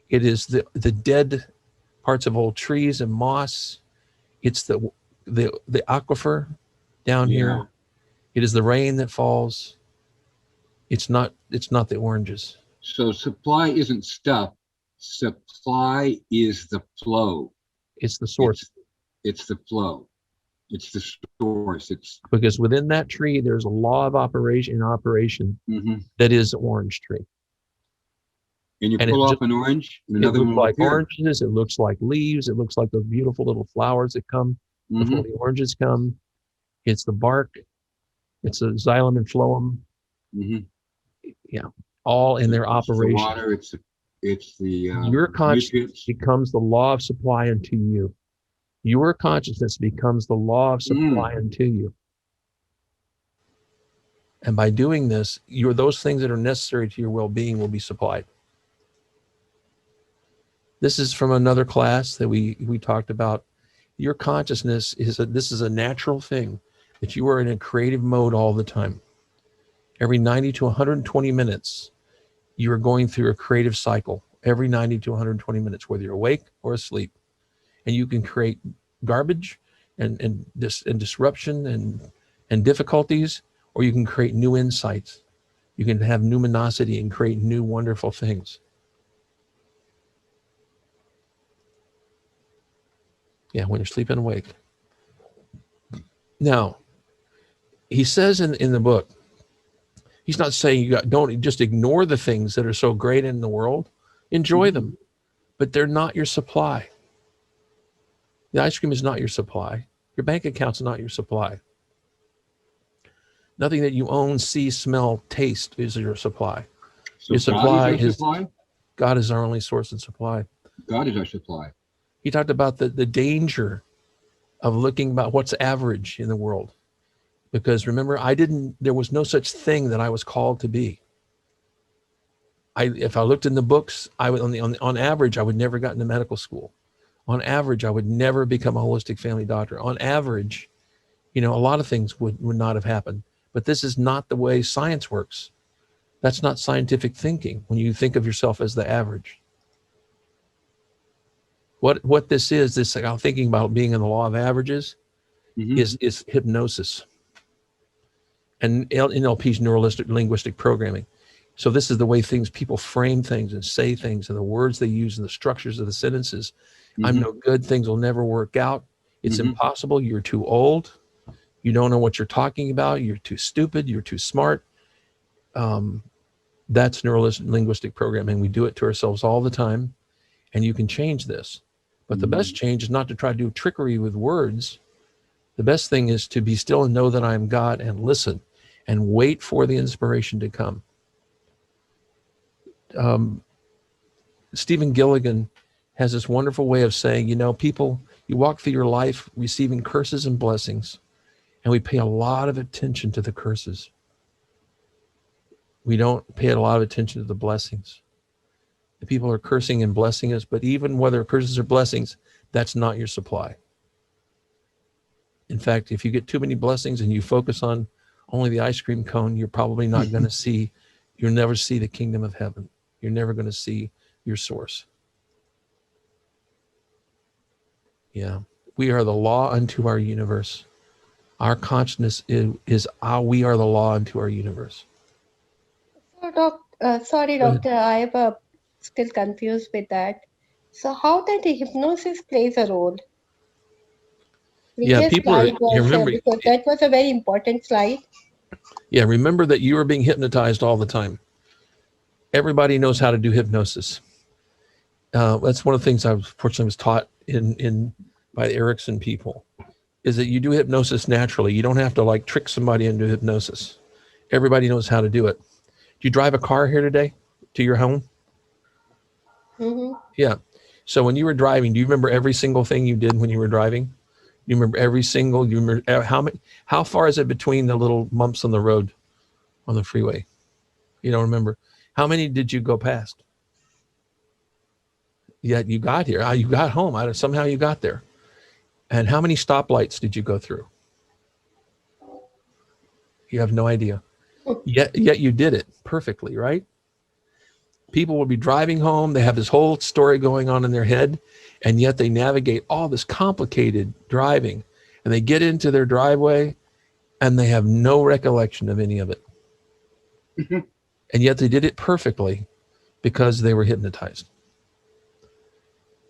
A: It is the dead parts of old trees and moss. It's the aquifer down here. It is the rain that falls. It's not the oranges.
B: So supply isn't stuff. Supply is the flow.
A: It's the source.
B: It's the flow. It's the source. It's
A: Because within that tree, there's a law of operation that is orange tree.
B: And you
A: And
B: pull
A: it
B: off
A: just-
B: an orange, and
A: It
B: another
A: looks
B: one will
A: like
B: appear.
A: oranges. It looks like leaves. It looks like those beautiful little flowers that come before the oranges come. It's the bark. It's the xylem and phloem. Yeah, all in their
B: It's the
A: operation.
B: water. It's the
A: Your consciousness
B: nutrients.
A: becomes the law of supply unto you. Your consciousness becomes the law of supply unto you. And by doing this, those things that are necessary to your well-being will be supplied. This is from another class that we talked about. Your consciousness this is a natural thing, that you are in a creative mode all the time. Every 90 to 120 minutes, you are going through a creative cycle. Every 90 to 120 minutes, whether you're awake or asleep. And you can create garbage and disruption and difficulties, or you can create new insights. You can have numinosity and create new wonderful things. Yeah, when you're sleeping awake. Now, he says in the book, he's not saying don't just ignore the things that are so great in the world. Enjoy them, but they're not your supply. The ice cream is not your supply. Your bank account's not your supply. Nothing that you own, see, smell, taste is your supply.
B: So
A: Your supply
B: God is our
A: is
B: supply.
A: God is our only source of supply.
B: God is our supply.
A: He talked about the danger of looking about what's average in the world. Because remember, there was no such thing that I was called to be. If I looked in the books, I would on average, I would never got into medical school. On average, I would never become a holistic family doctor. On average, a lot of things would not have happened. But this is not the way science works. That's not scientific thinking when you think of yourself as the average. What this is, this, I'm thinking about being in the law of averages,
B: Mhm.
A: is hypnosis. And NLP is neuro linguistic programming. So this is the way people frame things and say things, and the words they use and the structures of the sentences. I'm
B: Mhm.
A: no good. Things will never work out. It's
B: Mhm.
A: impossible. You're too old. You don't know what you're talking about. You're too stupid. You're too smart. That's neuro linguistic programming. We do it to ourselves all the time, and you can change this. But the best change is not to try to do trickery with words. The best thing is to be still and know that I am God, and listen and wait for the inspiration to come. Stephen Gilligan has this wonderful way of saying, people, you walk through your life receiving curses and blessings, and we pay a lot of attention to the curses. We don't pay a lot of attention to the blessings. The people are cursing and blessing us, but even whether curses or blessings, that's not your supply. In fact, if you get too many blessings and you focus on only the ice cream cone, you're probably not going to you'll never see the kingdom of heaven. You're never going to see your source. Yeah. We are the law unto our universe. Our consciousness is we are the law unto our universe.
C: So, sorry,
A: Go ahead.
C: doctor, I am still confused with that. So, how that hypnosis plays a role?
A: Yeah,
C: Previous
A: people are,
C: slide was
A: remember,
C: because that was a very important slide.
A: remember that you are being hypnotized all the time. Everybody knows how to do hypnosis. That's one of the things fortunately was taught in by the Erickson people, is that you do hypnosis naturally. You don't have to like trick somebody into hypnosis. Everybody knows how to do it. Do you drive a car here today to your home?
C: Mm-hmm.
A: Yeah. So when you were driving, do you remember every single thing you did when you were driving? You remember you remember how far is it between the little bumps on the road on the freeway? You don't remember. How many did you go past? Yet you got here. You got home. Somehow you got there. And how many stoplights did you go through? You have no idea. Yet you did it perfectly, right? People will be driving home. They have this whole story going on in their head, and yet they navigate all this complicated driving, and they get into their driveway and they have no recollection of any of it. And yet they did it perfectly because they were hypnotized.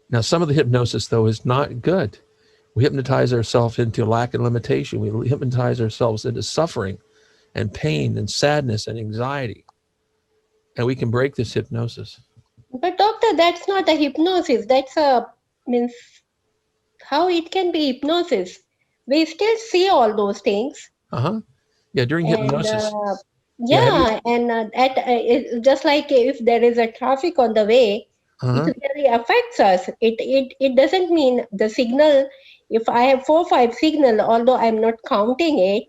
A: Now, some of the hypnosis, though, is not good. We hypnotize ourselves into lack and limitation. We hypnotize ourselves into suffering and pain and sadness and anxiety. And we can break this hypnosis.
C: But doctor, that's not a hypnosis. That's a means how it can be hypnosis. We still see all those things,
A: Uh-huh. Yeah, during
C: and
A: hypnosis. Yeah, have you?
C: yeah, and just like if there is a traffic on the way, it
A: Uh-huh.
C: really affects us. It doesn't mean the signal. If I have 4 5 signal, although I'm not counting it,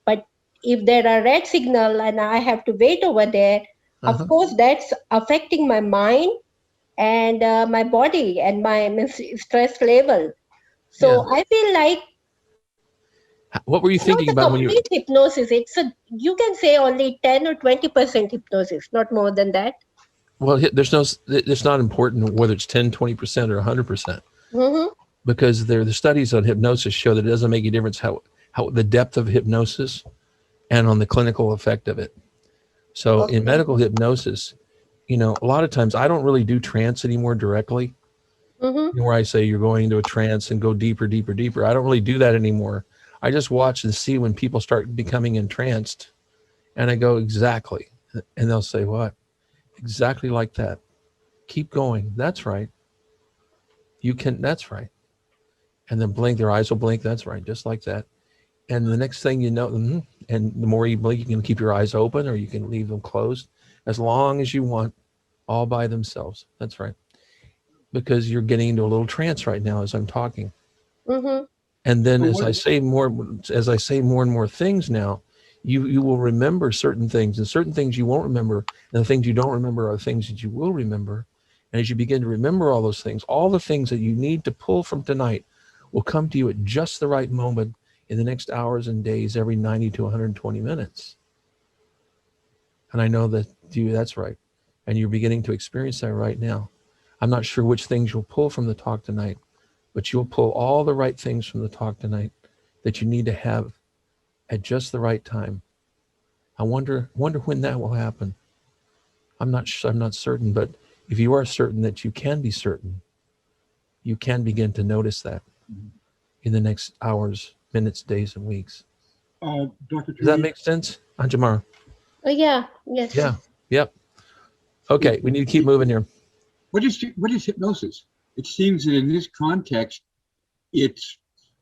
C: but if there are red signal and I have to wait over there, of
A: Uh-huh.
C: course that's affecting my mind and my body and my stress level.
A: Yeah.
C: So I feel like
A: What were you
C: it's not
A: thinking
C: a
A: about when you?
C: complete hypnosis. It's a you can say only 10 or 20% hypnosis, not more than that.
A: Well, there's no. It's not important whether it's 10, 20% or 100%,
C: Mm-hmm.
A: because the studies on hypnosis show that it doesn't make a difference how the depth of hypnosis and on the clinical effect of it. So in
C: Okay.
A: medical hypnosis, a lot of times I don't really do trance anymore directly,
C: Mm-hmm.
A: where I say you're going into a trance and go deeper, deeper, deeper. I don't really do that anymore. I just watch and see when people start becoming entranced, and I go, exactly. And they'll say, what? Exactly like that. Keep going. That's right. You can, that's right. And then blink, their eyes will blink. That's right. Just like that. And the next thing you know, and the more you blink, you can keep your eyes open or you can leave them closed as long as you want, all by themselves. That's right. Because you're getting into a little trance right now as I'm talking.
C: Mm-hmm.
A: And then
B: So
A: as I say more and more things now, you will remember certain things, and certain things you won't remember. And the things you don't remember are things that you will remember. And as you begin to remember all those things, all the things that you need to pull from tonight will come to you at just the right moment in the next hours and days, every 90 to 120 minutes. And I know that that's right. And you're beginning to experience that right now. I'm not sure which things you'll pull from the talk tonight, but you'll pull all the right things from the talk tonight that you need to have at just the right time. I wonder when that will happen. I'm not certain, but if you are certain that you can be certain, you can begin to notice that in the next hours, minutes, days, and weeks.
B: Dr.
A: Does that
B: Trudy,
A: make sense, Anjamar?
C: Yeah, yes.
A: Yeah. Yep. Okay, we need to keep moving here.
B: what is hypnosis? It seems that in this context, it's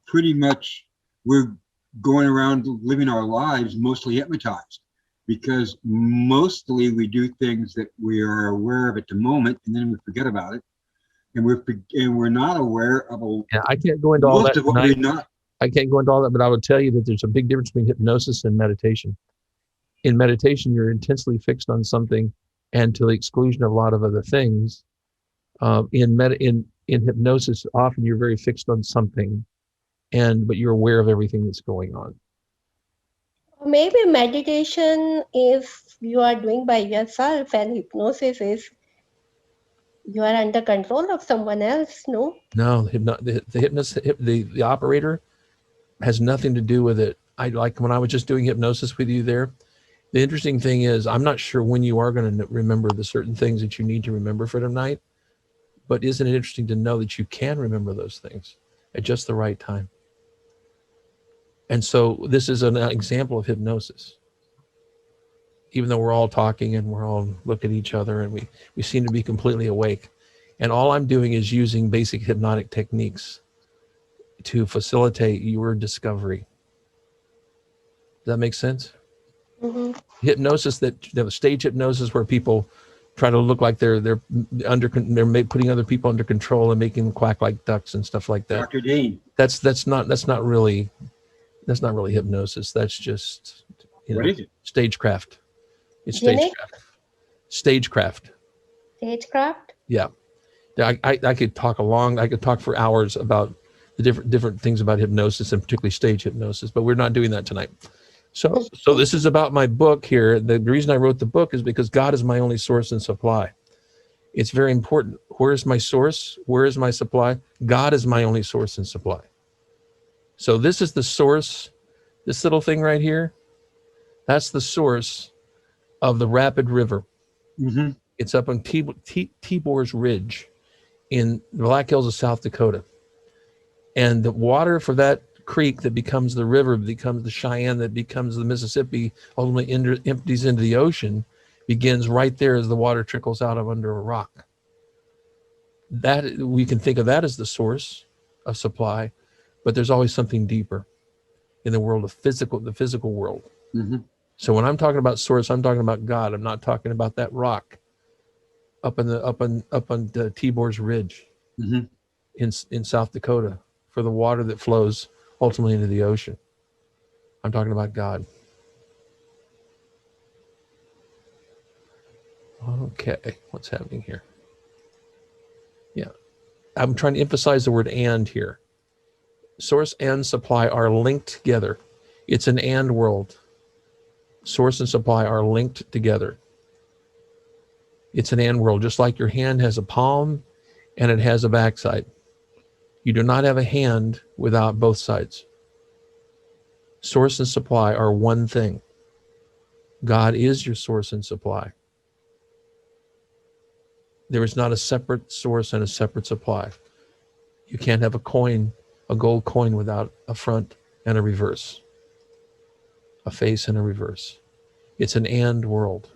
B: pretty much we're going around living our lives mostly hypnotized, because mostly we do things that we are aware of at the moment, and then we forget about it, and we're not aware of
A: Yeah, I can't go into all
B: most
A: that
B: of what
A: tonight.
B: we're not.
A: I can't go into all that, but I would tell you that there's a big difference between hypnosis and meditation. In meditation, you're intensely fixed on something, and to the exclusion of a lot of other things. In hypnosis, often you're very fixed on something, but you're aware of everything that's going on.
C: Maybe meditation is you are doing by yourself, and hypnosis is you are under control of someone else, no?
A: No, the operator has nothing to do with it. I like when I was just doing hypnosis with you there. The interesting thing is, I'm not sure when you are going to remember the certain things that you need to remember for tonight, but isn't it interesting to know that you can remember those things at just the right time? And so this is an example of hypnosis. Even though we're all talking and we're all look at each other and we seem to be completely awake. And all I'm doing is using basic hypnotic techniques to facilitate your discovery. Does that make sense?
C: Mm-hmm.
A: Hypnosis, stage hypnosis where people try to look like they're putting other people under control and making them quack like ducks and stuff like that.
B: Dr. Dane,
A: That's not really hypnosis. That's just
B: what is it?
A: stagecraft. It's
C: Gimmick?
A: stagecraft.
C: Stagecraft?
A: Yeah. I could talk for hours about the different things about hypnosis and particularly stage hypnosis, but we're not doing that tonight. So this is about my book here. The reason I wrote the book is because God is my only source and supply. It's very important. Where is my source? Where is my supply? God is my only source and supply. So this is the source. This little thing right here, that's the source of the Rapid River.
B: Mm-hmm.
A: It's up on Tibor's Ridge in the Black Hills of South Dakota. And the water for that creek that becomes the river, becomes the Cheyenne, that becomes the Mississippi, ultimately empties into the ocean, begins right there as the water trickles out of under a rock. That we can think of that as the source of supply, but there's always something deeper in the world of the physical world.
B: Mm-hmm.
A: So when I'm talking about source, I'm talking about God. I'm not talking about that rock up on the Tibor's Ridge
B: Mm-hmm.
A: in South Dakota for the water that flows ultimately into the ocean. I'm talking about God. Okay, what's happening here? Yeah, I'm trying to emphasize the word "and" here. Source and supply are linked together. It's an "and" world. Source and supply are linked together. It's an "and" world, just like your hand has a palm and it has a backside. You do not have a hand without both sides. Source and supply are one thing. God is your source and supply. There is not a separate source and a separate supply. You can't have a gold coin without a front and a reverse, a face and a reverse. It's an "and" world.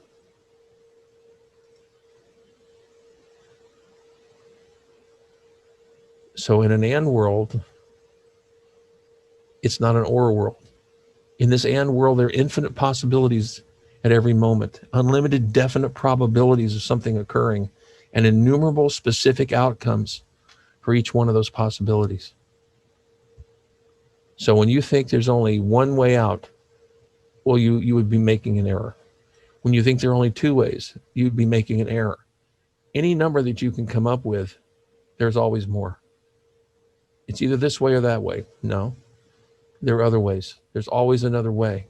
A: So in an "and" world, it's not an "or" world. In this "and" world, there are infinite possibilities at every moment, unlimited definite probabilities of something occurring, and innumerable specific outcomes for each one of those possibilities. So when you think there's only one way out, well, you would be making an error. When you think there are only two ways, you'd be making an error. Any number that you can come up with, there's always more. It's either this way or that way. No, there are other ways. There's always another way.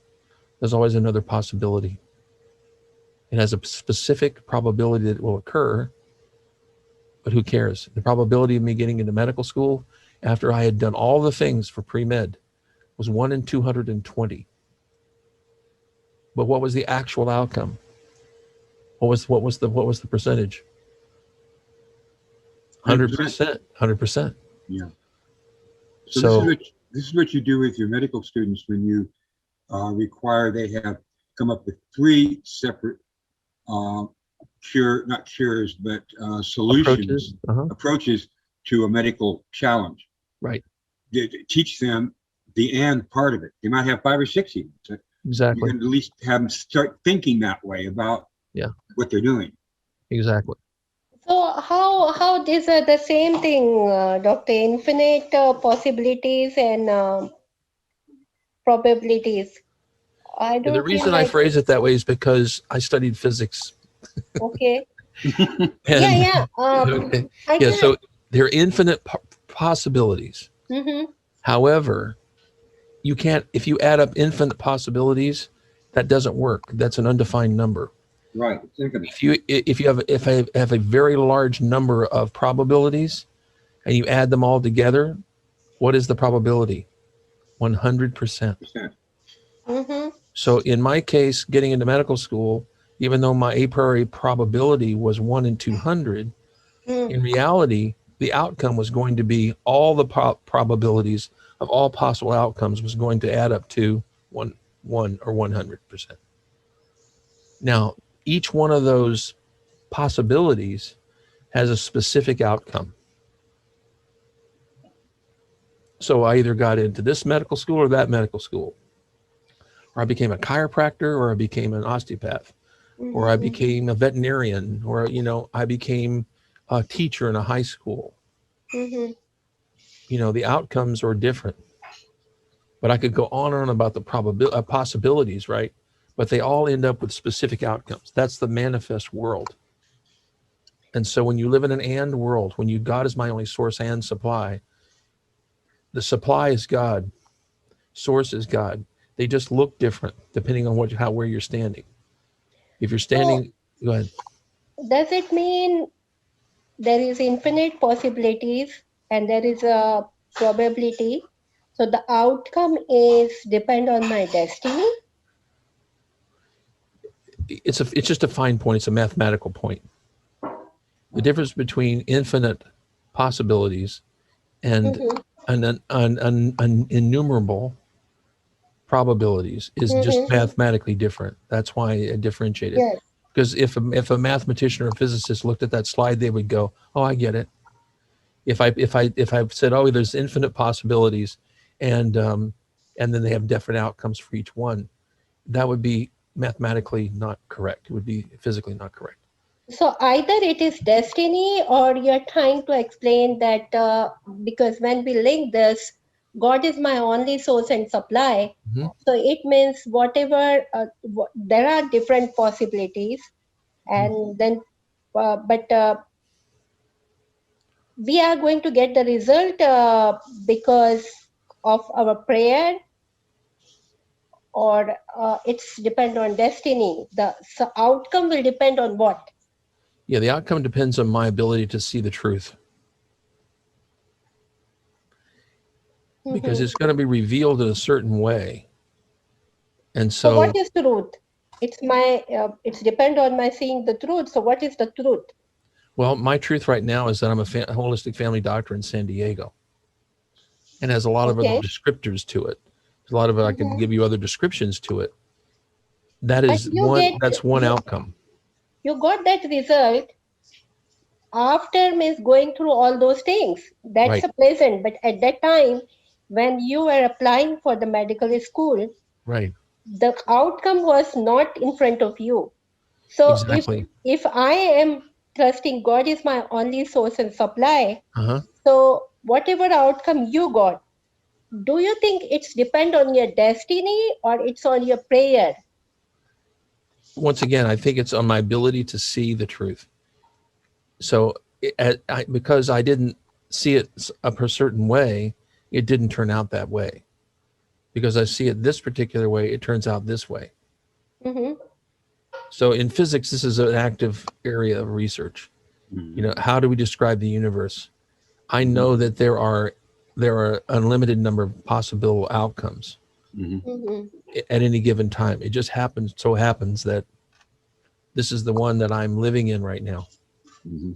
A: There's always another possibility. It has a specific probability that it will occur, But who cares? The probability of me getting into medical school after I had done all the things for pre-med was 1 in 220. But what was the actual outcome? What was the percentage? 100%. 100%.
B: Yeah.
A: So
B: This is what you do with your medical students when you require they have come up with 3 separate not cures, but solutions, approaches to a medical challenge.
A: Right.
B: To teach them the and part of it. They might have 5 or 6 even. So
A: Exactly.
B: you can at least have them start thinking that way about what they're doing.
A: Exactly.
C: So how these are the same thing, Doctor? Infinite possibilities and probabilities. I
A: And the
C: don't feel
A: reason I
C: like
A: phrase it that way is because I studied physics.
C: okay.
A: And
C: Yeah.
A: okay,
C: I
A: yeah,
C: can.
A: so there are infinite possibilities.
C: Mm-hmm.
A: However, you can't, if you add up infinite possibilities, that doesn't work. That's an undefined number.
B: Right. It's infinite.
A: If I have a very large number of probabilities and you add them all together, what is the probability? 100%.
C: Mm-hmm.
A: So in my case, getting into medical school, even though my a priori probability was 1 in 200, in reality, the outcome was going to be all the probabilities of all possible outcomes was going to add up to 1 or 100%. Now, each one of those possibilities has a specific outcome. So I either got into this medical school or that medical school, or I became a chiropractor, or I became an osteopath, or I became a veterinarian, or, I became a teacher in a high school.
C: Mm-hmm.
A: The outcomes are different, but I could go on and on about the possibilities, right? But they all end up with specific outcomes. That's the manifest world. And so when you live in an and world, when God is my only source and supply, the supply is God, source is God. They just look different depending on where you're standing. If you're
C: So
A: standing, go ahead.
C: does it mean there is infinite possibilities and there is a probability? So the outcome is depend on my destiny.
A: It's just a fine point. It's a mathematical point. The difference between infinite possibilities and an innumerable probabilities is just mathematically different. That's why I differentiate it.
C: Yes.
A: Because if a mathematician or a physicist looked at that slide, they would go, "Oh, I get it." If I said, "Oh, there's infinite possibilities," and then they have different outcomes for each one, that would be mathematically not correct. It would be physically not correct.
C: So either it is destiny or you're trying to explain that because when we link this, God is my only source and supply.
A: Mhm.
C: So it means whatever, there are different possibilities. And then, but we are going to get the result because of our prayer or it's depend on destiny. The outcome will depend on what?
A: Yeah, the outcome depends on my ability to see the truth, because it's going to be revealed in a certain way. And
C: So what
A: so,
C: is truth? It's depend on my seeing the truth. So what is the truth?
A: well, my truth right now is that I'm a holistic family doctor in San Diego, and has a lot of other
C: Okay.
A: descriptors to it. There's a lot of it. I could give you other descriptions to it. That
C: But
A: is one. That's one outcome.
C: you got that result after means going through all those things. That's
A: Right.
C: a pleasant. But at that time, when you were applying for the medical school,
A: Right.
C: the outcome was not in front of you. So
A: Exactly.
C: if I am trusting God is my only source and supply,
A: Uh-huh.
C: so whatever outcome you got, do you think it's depend on your destiny or it's on your prayer?
A: Once again, I think it's on my ability to see the truth. So, because I didn't see it a certain way, it didn't turn out that way. Because I see it this particular way, it turns out this way.
C: Mm-hmm.
A: So in physics, this is an active area of research.
B: Mhm.
A: You know, how do we describe the universe? I know that there are unlimited number of possible outcomes
B: Mhm.
C: Mhm.
A: at any given time. It just happens that this is the one that I'm living in right now.
B: Mhm.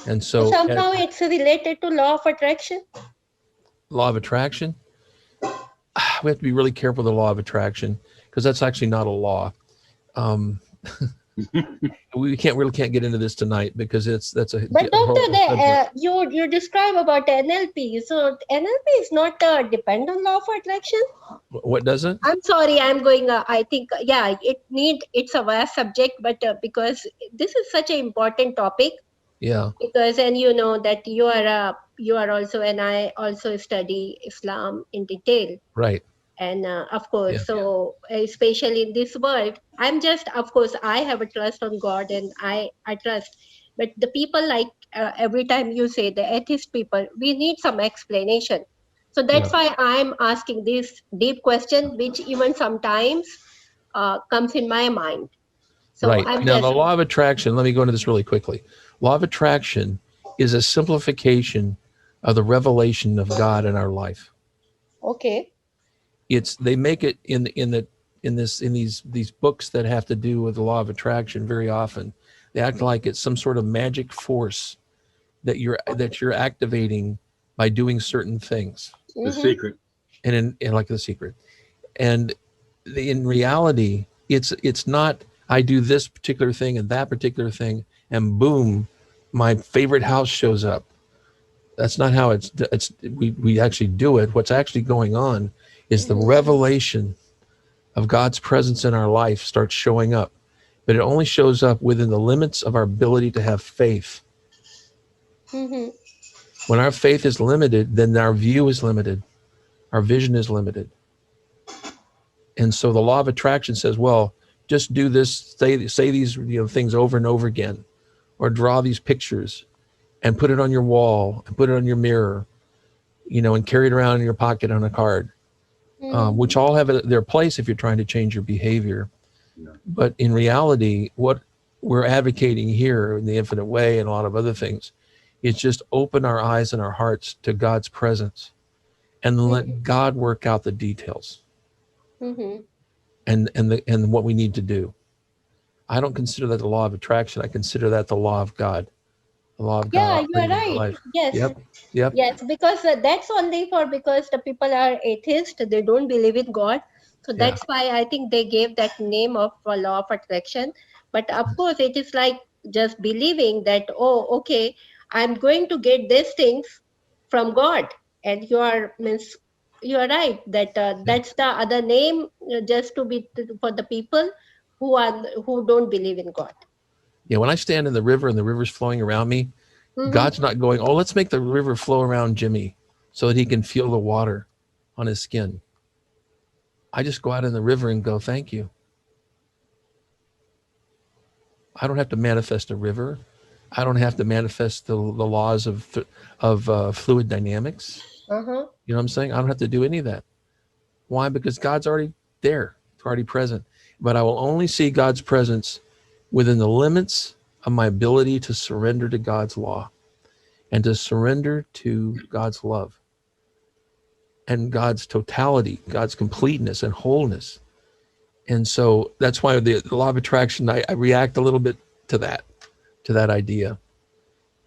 A: And
C: So
A: so,
C: somehow it's related to law of attraction.
A: law of attraction, we have to be really careful with the law of attraction because that's actually not a law. Um, we can't get into this tonight because that's a
C: But doctor,
A: whole subject.
C: you describe about NLP. So NLP is not depend on law of attraction.
A: What doesn't?
C: I'm sorry, I'm going. I think yeah, it's a vast subject, but because this is such an important topic,
A: Yeah,
C: because and you know that you are also, and I also study Islam in detail,
A: right.
C: and of
A: Yeah,
C: course, so especially in this world, I'm just, of course, I have a trust on God, and I trust, but the people like every time you say the atheist people, we need some explanation. So
A: yeah.
C: that's why I'm asking this deep question, which even sometimes comes in my mind. So
A: Right.
C: I'm
A: Now, the
C: just
A: law of attraction, let me go into this really quickly. Law of attraction is a simplification of the revelation of God in our life.
C: okay.
A: It's they make it in these books that have to do with the law of attraction very often. They act like it's some sort of magic force that you're activating by doing certain things.
B: The
C: Mm-hmm.
B: secret.
A: And in like the secret. And in reality, it's not I do this particular thing and that particular thing and boom, my favorite house shows up. That's not how we actually do it. What's actually going on is the revelation of God's presence in our life starts showing up, but it only shows up within the limits of our ability to have faith.
C: Mm-hmm.
A: When our faith is limited, then our view is limited, our vision is limited. And so the law of attraction says, well, just do this, say these things over and over again, or draw these pictures and put it on your wall and put it on your mirror, and carry it around in your pocket on a card,
C: Mm-hmm.
A: which all have their place if you're trying to change your behavior.
B: Yeah.
A: But in reality, what we're advocating here in the Infinite Way and a lot of other things is just open our eyes and our hearts to God's presence and let God work out the details
C: Mm-hmm.
A: and what we need to do. I don't consider that the law of attraction. I consider that the law of God, the law of God
C: Yeah, you are
A: operating in our
C: right.
A: life.
C: Yes.
A: Yep. Yep.
C: Yes, because that's only for because the people are atheist, they don't believe in God. So
A: Yeah.
C: that's why I think they gave that name of law of attraction. But of course, it is like just believing that, oh, okay, I'm going to get these things from God. And you are right that
A: Yeah.
C: that's the other name just to be for the people who don't believe in God.
A: Yeah. When I stand in the river and the river's flowing around me,
C: Mm-hmm.
A: God's not going, oh, let's make the river flow around Jimmy so that he can feel the water on his skin. I just go out in the river and go, thank you. I don't have to manifest a river. I don't have to manifest the laws of fluid dynamics.
C: Uh-huh.
A: You know what I'm saying? I don't have to do any of that. Why? Because God's already there. It's already present. But I will only see God's presence within the limits of my ability to surrender to God's law and to surrender to God's love and God's totality, God's completeness and wholeness. And so that's why the law of attraction, I react a little bit to that idea,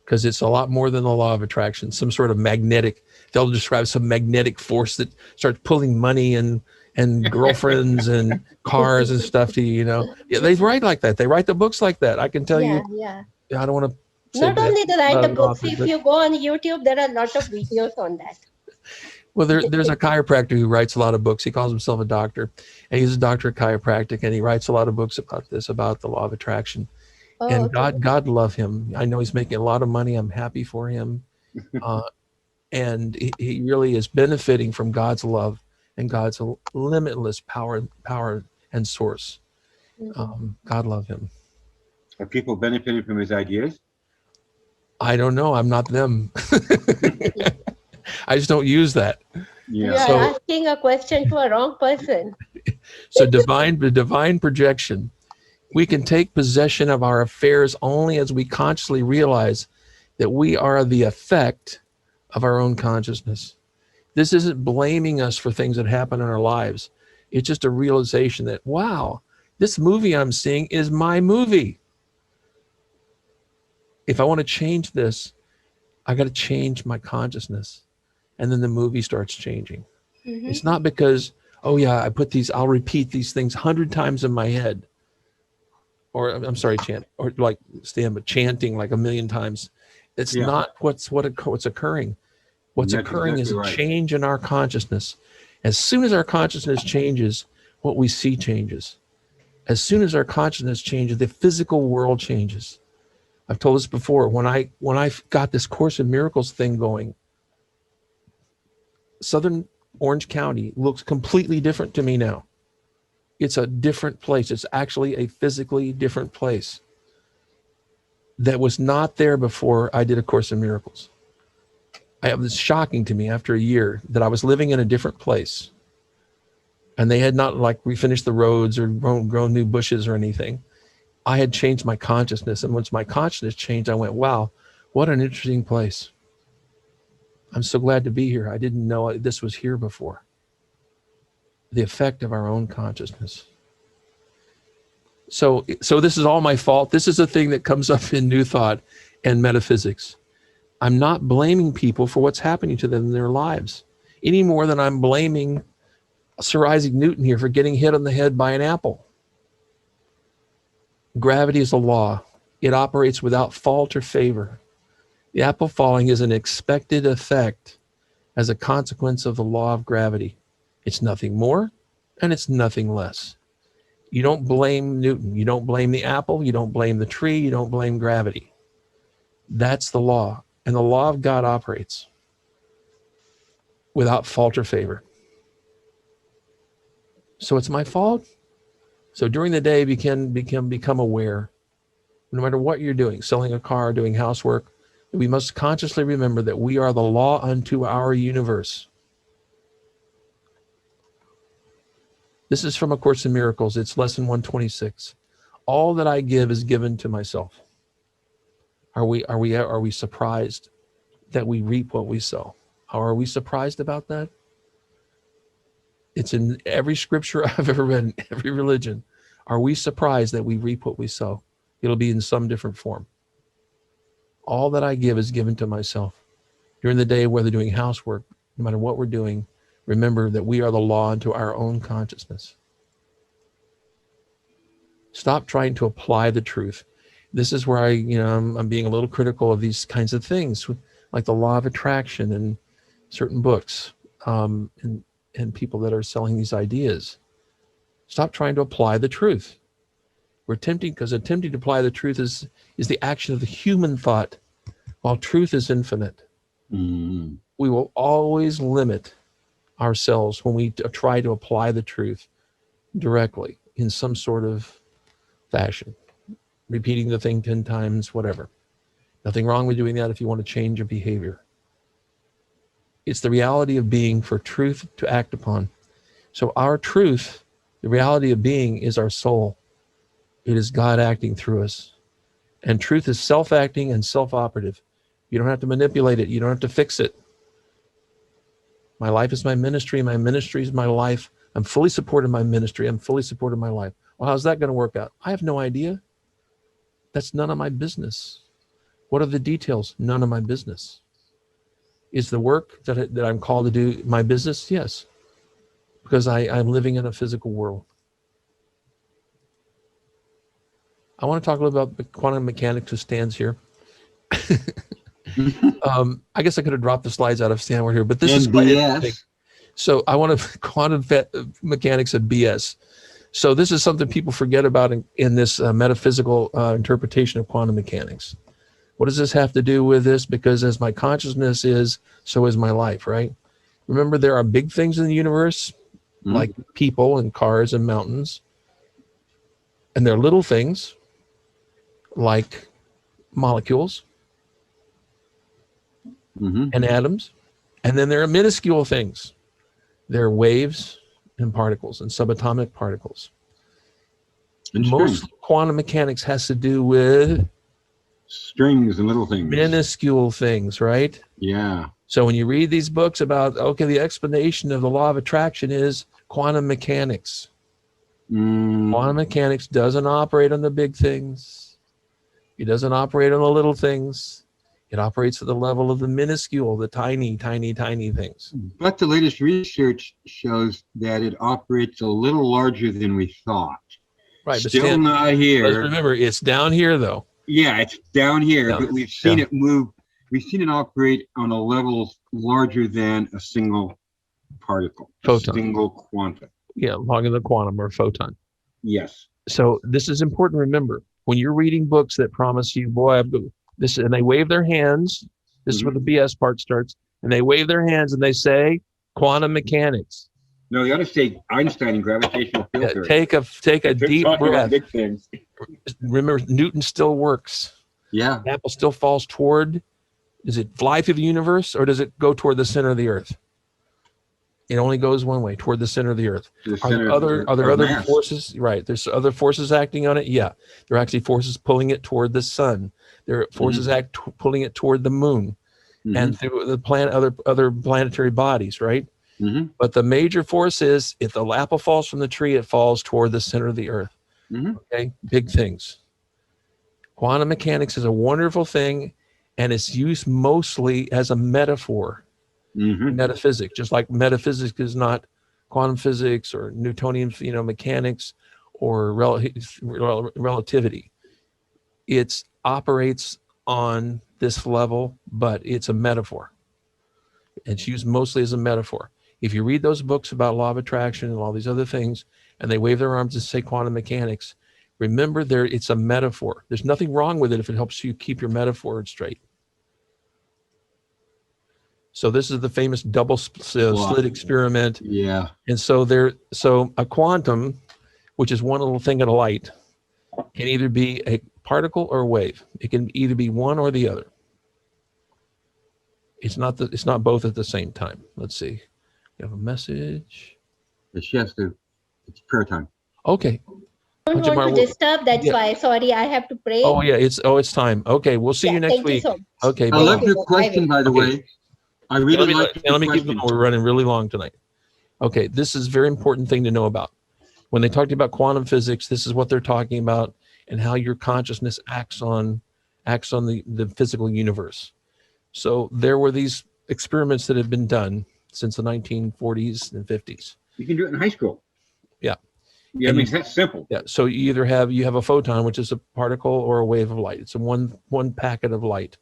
A: because it's a lot more than the law of attraction, some sort of magnetic, they'll describe some magnetic force that starts pulling money and girlfriends and cars and stuff to you. Yeah, they write like that. They write the books like that. I can tell
C: Yeah,
A: you,
C: yeah.
A: I don't want to say
C: Not
A: bad
C: only the write
A: about
C: the
A: an
C: books,
A: author,
C: if
A: but
C: you go on YouTube, there are a lot of videos on that.
A: well, there's a chiropractor who writes a lot of books. He calls himself a doctor, and he's a doctor of chiropractic, and he writes a lot of books about this, about the law of attraction.
C: Oh,
A: And
C: okay.
A: God love him. I know he's making a lot of money. I'm happy for him. Uh, and he really is benefiting from God's love and God's limitless power and source.
C: Mhm.
A: God love him.
B: Are people benefiting from his ideas?
A: I don't know. I'm not them. I just don't use that.
C: You
B: Yeah.
C: are
A: So
C: asking a question to a wrong person.
A: so divine projection We can take possession of our affairs only as we consciously realize that we are the effect of our own consciousness. This isn't blaming us for things that happen in our lives. It's just a realization that, wow, this movie I'm seeing is my movie. If I want to change this, I got to change my consciousness. And then the movie starts changing.
C: Mhm.
A: It's not because, oh yeah, I'll repeat these things 100 times in my head. Or I'm sorry, or like Stan, but chanting like 1,000,000 times. It's
B: Yeah.
A: not what's occurring. What's
B: That's
A: occurring is
B: exactly
A: a
B: right.
A: change in our consciousness. As soon as our consciousness changes, what we see changes. As soon as our consciousness changes, the physical world changes. I've told this before. When I got this Course in Miracles thing going, Southern Orange County looks completely different to me now. It's a different place. It's actually a physically different place that was not there before I did A Course in Miracles. It was shocking to me after a year that I was living in a different place. And they had not like refinished the roads or grown new bushes or anything. I had changed my consciousness. And once my consciousness changed, I went, wow, what an interesting place. I'm so glad to be here. I didn't know this was here before. The effect of our own consciousness. So this is all my fault. This is a thing that comes up in New Thought and metaphysics. I'm not blaming people for what's happening to them in their lives any more than I'm blaming Sir Isaac Newton here for getting hit on the head by an apple. Gravity is a law. It operates without fault or favor. The apple falling is an expected effect as a consequence of the law of gravity. It's nothing more and it's nothing less. You don't blame Newton. You don't blame the apple. You don't blame the tree. You don't blame gravity. That's the law. And the law of God operates without fault or favor. So it's my fault. So during the day, become aware. No matter what you're doing, selling a car, doing housework, we must consciously remember that we are the law unto our universe. This is from A Course in Miracles. It's lesson 126. All that I give is given to myself. Are we surprised that we reap what we sow? Are we surprised about that? It's in every scripture I've ever read in every religion. Are we surprised that we reap what we sow? It'll be in some different form. All that I give is given to myself. During the day, whether doing housework, no matter what we're doing, remember that we are the law unto our own consciousness. Stop trying to apply the truth. This is where I'm being a little critical of these kinds of things, like the law of attraction and certain books, and people that are selling these ideas. Stop trying to apply the truth. We're attempting to apply the truth is the action of the human thought, while truth is infinite.
B: Mm-hmm.
A: We will always limit ourselves when we try to apply the truth directly in some sort of fashion, repeating the thing 10 times, whatever. Nothing wrong with doing that if you want to change your behavior. It's the reality of being for truth to act upon. So our truth, the reality of being, is our soul. It is God acting through us. And truth is self-acting and self-operative. You don't have to manipulate it. You don't have to fix it. My life is my ministry. My ministry is my life. I'm fully supported my ministry. I'm fully supported my life. Well, how's that going to work out? I have no idea. That's none of my business. What are the details? None of my business. Is the work that I'm called to do my business? Yes. Because I'm living in a physical world. I want to talk a little about quantum mechanics who stands here. I guess I could have dropped the slides out of Stanward here, but this is quite interesting. So I want to quantum mechanics of BS. So this is something people forget about in this metaphysical interpretation of quantum mechanics. What does this have to do with this? Because as my consciousness is, so is my life, right? Remember, there are big things in the universe, like people and cars and mountains. And there are little things like molecules and atoms. And then there are minuscule things. There are waves and particles and subatomic particles.
B: And
A: Most
B: strings.
A: quantum mechanics has to do with
B: Strings and little things.
A: minuscule things, right?
B: Yeah.
A: So when you read these books about, okay, the explanation of the law of attraction is quantum mechanics. Quantum mechanics doesn't operate on the big things. It doesn't operate on the little things. It operates at the level of the minuscule, the tiny, tiny, tiny things.
B: But the latest research shows that it operates a little larger than we thought.
A: Right, but
B: Still not
A: let's
B: here.
A: remember, it's down here, though.
B: Yeah, it's down here,
A: Yeah.
B: but we've seen
A: Yeah.
B: it move. We've seen it operate on a level larger than a single particle,
A: Photon.
B: a single quantum.
A: Yeah, longer than quantum or photon.
B: Yes.
A: So this is important to remember. When you're reading books that promise you, boy, this, and they wave their hands, this is where the BS part starts, and they wave their hands and they say quantum mechanics.
B: No, you ought to say Einstein and gravitational field theory.
A: Take a
B: They're
A: deep
B: talking about
A: breath.
B: big things.
A: Remember, Newton still works.
B: Yeah.
A: The apple still falls toward, does it fly through the universe or does it go toward the center of the earth? It only goes one way, toward the center of the earth. Are there other forces? Right. There's other forces acting on it. Yeah. There are actually forces pulling it toward the sun. There are forces pulling it toward the moon and through the planet, other planetary bodies, right? But the major force is if the apple falls from the tree, it falls toward the center of the earth. Okay. Big things. Quantum mechanics is a wonderful thing, and it's used mostly as a metaphor. Metaphysics, just like metaphysics is not quantum physics or Newtonian, mechanics or relativity. It operates on this level, but it's a metaphor. It's used mostly as a metaphor. If you read those books about law of attraction and all these other things, and they wave their arms and say quantum mechanics, remember it's a metaphor. There's nothing wrong with it if it helps you keep your metaphor straight. So this is the famous double slit experiment.
B: Yeah.
A: And so a quantum, which is one little thing of light, can either be a particle or a wave. It can either be one or the other. It's not both at the same time. Let's see. You have a message.
B: It's prayer time.
A: Okay.
C: I don't want to disturb. That's why. Sorry, I have to pray.
A: Oh yeah, it's time. Okay, we'll see you next week.
C: Thank you so much.
A: Okay.
B: I love your question, by the way. I really like your
A: let me keep
B: question.
A: going. We're running really long tonight. Okay, this is a very important thing to know about. When they talked about quantum physics, this is what they're talking about and how your consciousness acts on the physical universe. So there were these experiments that have been done since the 1940s and 50s.
B: You can do it in high school.
A: Yeah.
B: Yeah, I mean, that's simple.
A: Yeah. So you either have a photon, which is a particle, or a wave of light. It's a one packet of light.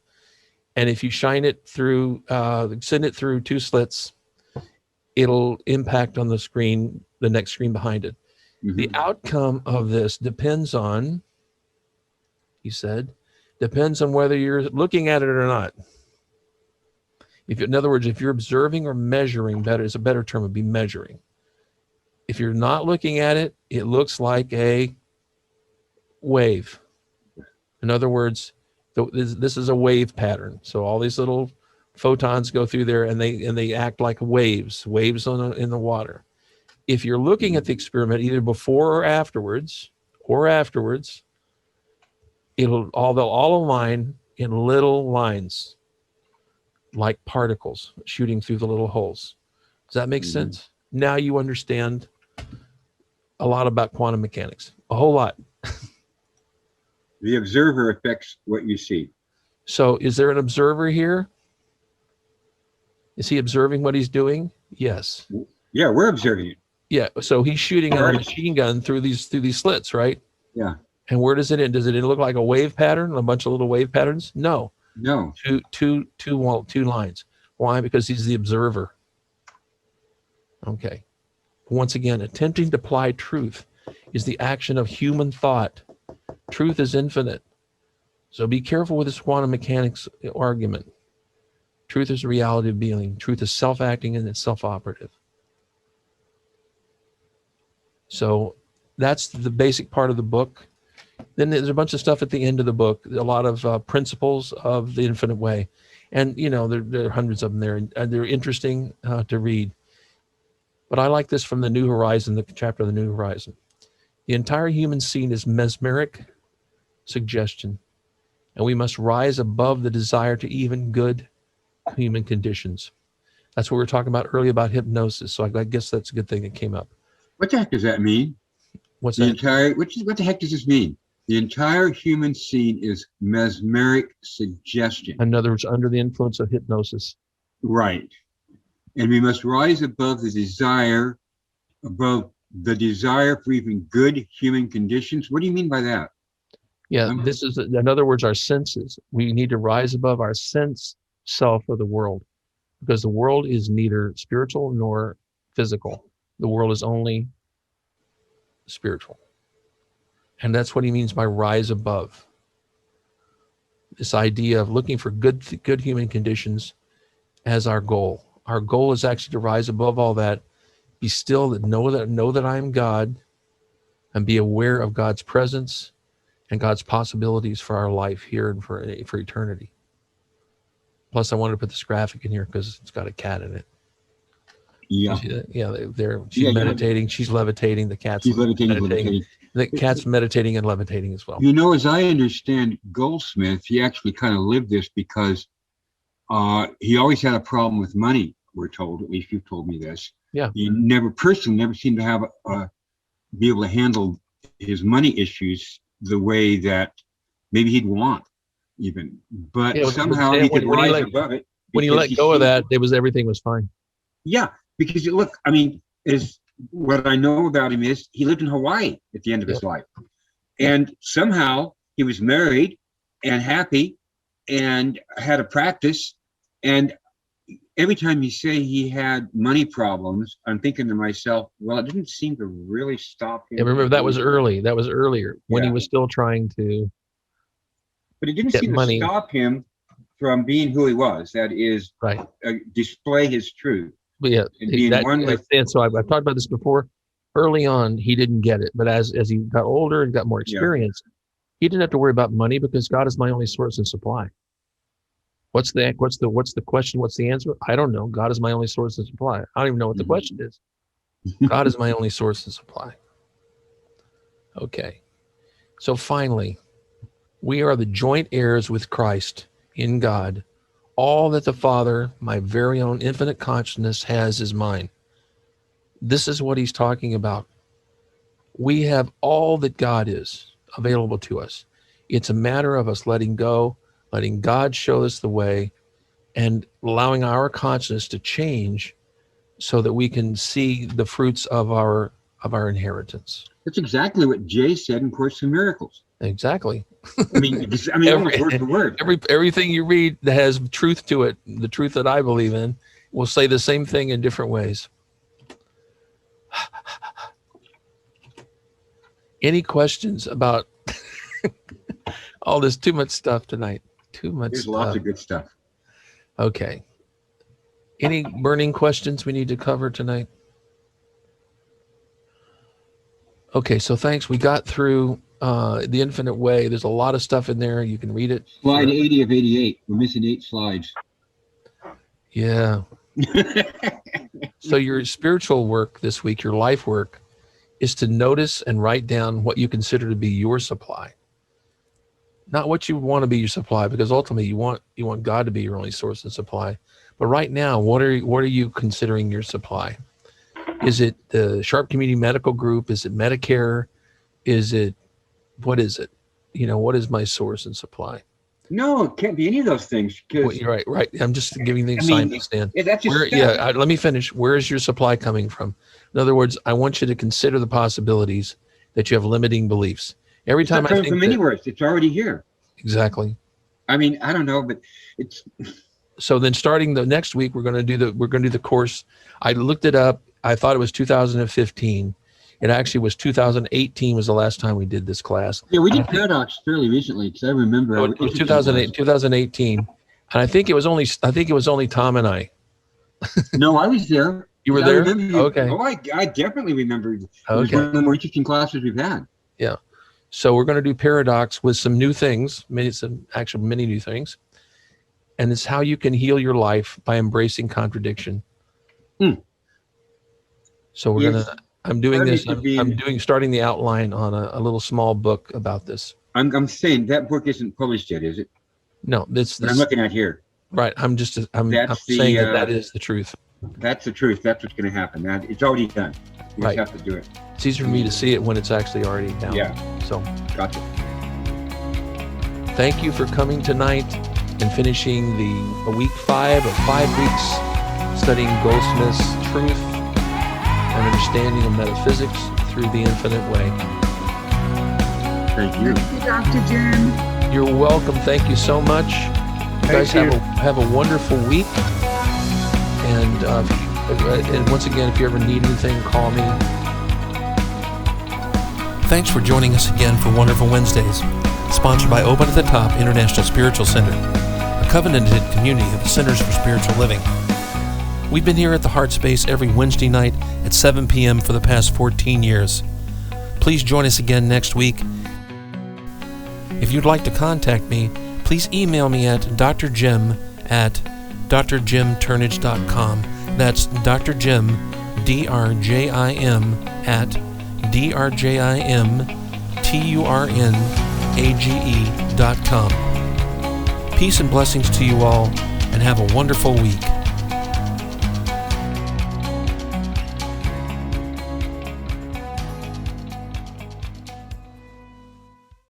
A: And if you shine it through, send it through two slits, it'll impact on the screen, the next screen behind it. The outcome of this depends on, he said, whether you're looking at it or not. In other words, if you're observing or measuring, is a better term, would be measuring. If you're not looking at it, it looks like a wave. In other words, this is a wave pattern. So all these little photons go through there and they act like waves in the water. If you're looking at the experiment either before or afterwards, they'll all align in little lines like particles shooting through the little holes. Does that make sense? Now you understand a lot about quantum mechanics, a whole lot.
B: The observer affects what you see.
A: So is there an observer here? Is he observing what he's doing? Yes.
B: Yeah, we're observing it.
A: Yeah. So he's shooting a machine gun through these slits, right?
B: Yeah.
A: And where does it end? Does it look like a wave pattern? A bunch of little wave patterns? No.
B: No.
A: Two lines. Why? Because he's the observer. Okay. Once again, attempting to apply truth is the action of human thought. Truth is infinite. So be careful with this quantum mechanics argument. Truth is a reality of being. Truth is self-acting and it's self-operative. So that's the basic part of the book. Then there's a bunch of stuff at the end of the book, a lot of principles of the infinite way. And, there are hundreds of them there, and they're interesting to read. But I like this from the New Horizon, the chapter of the New Horizon. The entire human scene is mesmeric suggestion, and we must rise above the desire to even good human conditions. That's what we were talking about earlier about hypnosis. So I guess that's a good thing that came up.
B: What the heck does that mean?
A: What's
B: The
A: that?
B: entire, what the heck does this mean? The entire human scene is mesmeric suggestion.
A: In other words, under the influence of hypnosis.
B: Right. And we must rise above the desire for even good human conditions. What do you mean by that?
A: Yeah, this is, in other words, our senses. We need to rise above our sense self of the world, because the world is neither spiritual nor physical. The world is only spiritual. And that's what he means by rise above. This idea of looking for good human conditions as our goal. Our goal is actually to rise above all that, be still, know that I am God, and be aware of God's presence and God's possibilities for our life here and for eternity. Plus, I wanted to put this graphic in here because it's got a cat in it.
B: Yeah.
A: She's meditating. She's levitating. The cat's meditating. The cat's meditating and levitating as well.
B: You know, as I understand Goldsmith, he actually kind of lived this because he always had a problem with money. We're told, at least you've told me this.
A: Yeah.
B: He never seemed to have be able to handle his money issues the way that maybe he'd want, even. But somehow he could rise above it.
A: When he let go of that, everything was fine.
B: Yeah, because look, I mean, what I know about him is he lived in Hawaii at the end of his life, and somehow he was married and happy and had a practice. And every time you say he had money problems, I'm thinking to myself, well, it didn't seem to really stop him.
A: And remember, that was early. That was earlier when he was still trying to.
B: But it didn't seem to stop him from being who he was. That is, display his truth.
A: But yeah, and so I've talked about this before. Early on, he didn't get it, but as he got older and got more experience, he didn't have to worry about money because God is my only source and supply. What's the question? What's the answer? I don't know. God is my only source and supply. I don't even know what the question is. God is my only source and supply. Okay. So finally, we are the joint heirs with Christ in God. All that the Father, my very own infinite consciousness, has is mine. This is what he's talking about. We have all that God is available to us. It's a matter of us letting go, letting God show us the way, and allowing our consciousness to change so that we can see the fruits of our inheritance.
B: That's exactly what Jay said in Course in Miracles.
A: Exactly.
B: I mean, almost word for word.
A: Everything you read that has truth to it, the truth that I believe in, will say the same thing in different ways. Any questions about all this? Too much stuff tonight. There's
B: lots of good stuff.
A: Okay. Any burning questions we need to cover tonight? Okay, so thanks. We got through The Infinite Way. There's a lot of stuff in there. You can read it.
B: Slide 80 of 88. We're missing 8 slides.
A: Yeah. So your spiritual work this week, your life work, is to notice and write down what you consider to be your supply. Not what you want to be your supply, because ultimately you want God to be your only source of supply. But right now, what are you considering your supply? Is it the Sharp Community Medical Group? Is it Medicare? What is it? What is my source and supply?
B: No, it can't be any of those things.
A: You're right. I'm just giving the assignment, Stan. Let me finish. Where is your supply coming from? In other words, I want you to consider the possibilities that you have limiting beliefs. Every time I think
B: from anywhere, it's already here.
A: Exactly.
B: I mean, I don't know, but it's.
A: So then, starting the next week, we're going to do the course. I looked it up. I thought it was 2015. It actually was 2018 was the last time we did this class.
B: Yeah, we did Paradox fairly recently because I remember.
A: It was 2018, and I think it was only Tom and I.
B: No, I was there.
A: You were there?
B: Okay. Oh, I definitely remember. It was one of the more interesting classes we've had.
A: Yeah. So we're going to do Paradox with some new things, many new things. And it's how you can heal your life by embracing contradiction. So we're going to, I'm doing
B: That
A: this.
B: needs to be
A: Starting the outline on a little small book about this.
B: I'm saying that book isn't published yet, is it?
A: No, this
B: That I'm looking at here.
A: right. I'm
B: That's
A: saying
B: the
A: that is the truth.
B: that's the truth. That's what's going to happen. That it's already done. You
A: Right.
B: just have to do it.
A: It's easier for me to see it when it's actually already down.
B: Yeah.
A: So
B: Gotcha.
A: thank you for coming tonight and finishing the week 5 of 5 weeks studying Goldsmith's truth and understanding of metaphysics through the infinite way.
B: Thank you.
D: Thank you, Dr. Jim.
A: You're welcome. Thank you so much. You guys have a wonderful week. And once again, if you ever need anything, call me. Thanks for joining us again for Wonderful Wednesdays, sponsored by Open at the Top International Spiritual Center, a covenanted community of Centers for Spiritual Living. We've been here at the Heart Space every Wednesday night at 7 p.m. for the past 14 years. Please join us again next week. If you'd like to contact me, please email me at drjim@drjimturnage.com. That's drjim, drjim, at drjimturnage.com. Peace and blessings to you all, and have a wonderful week.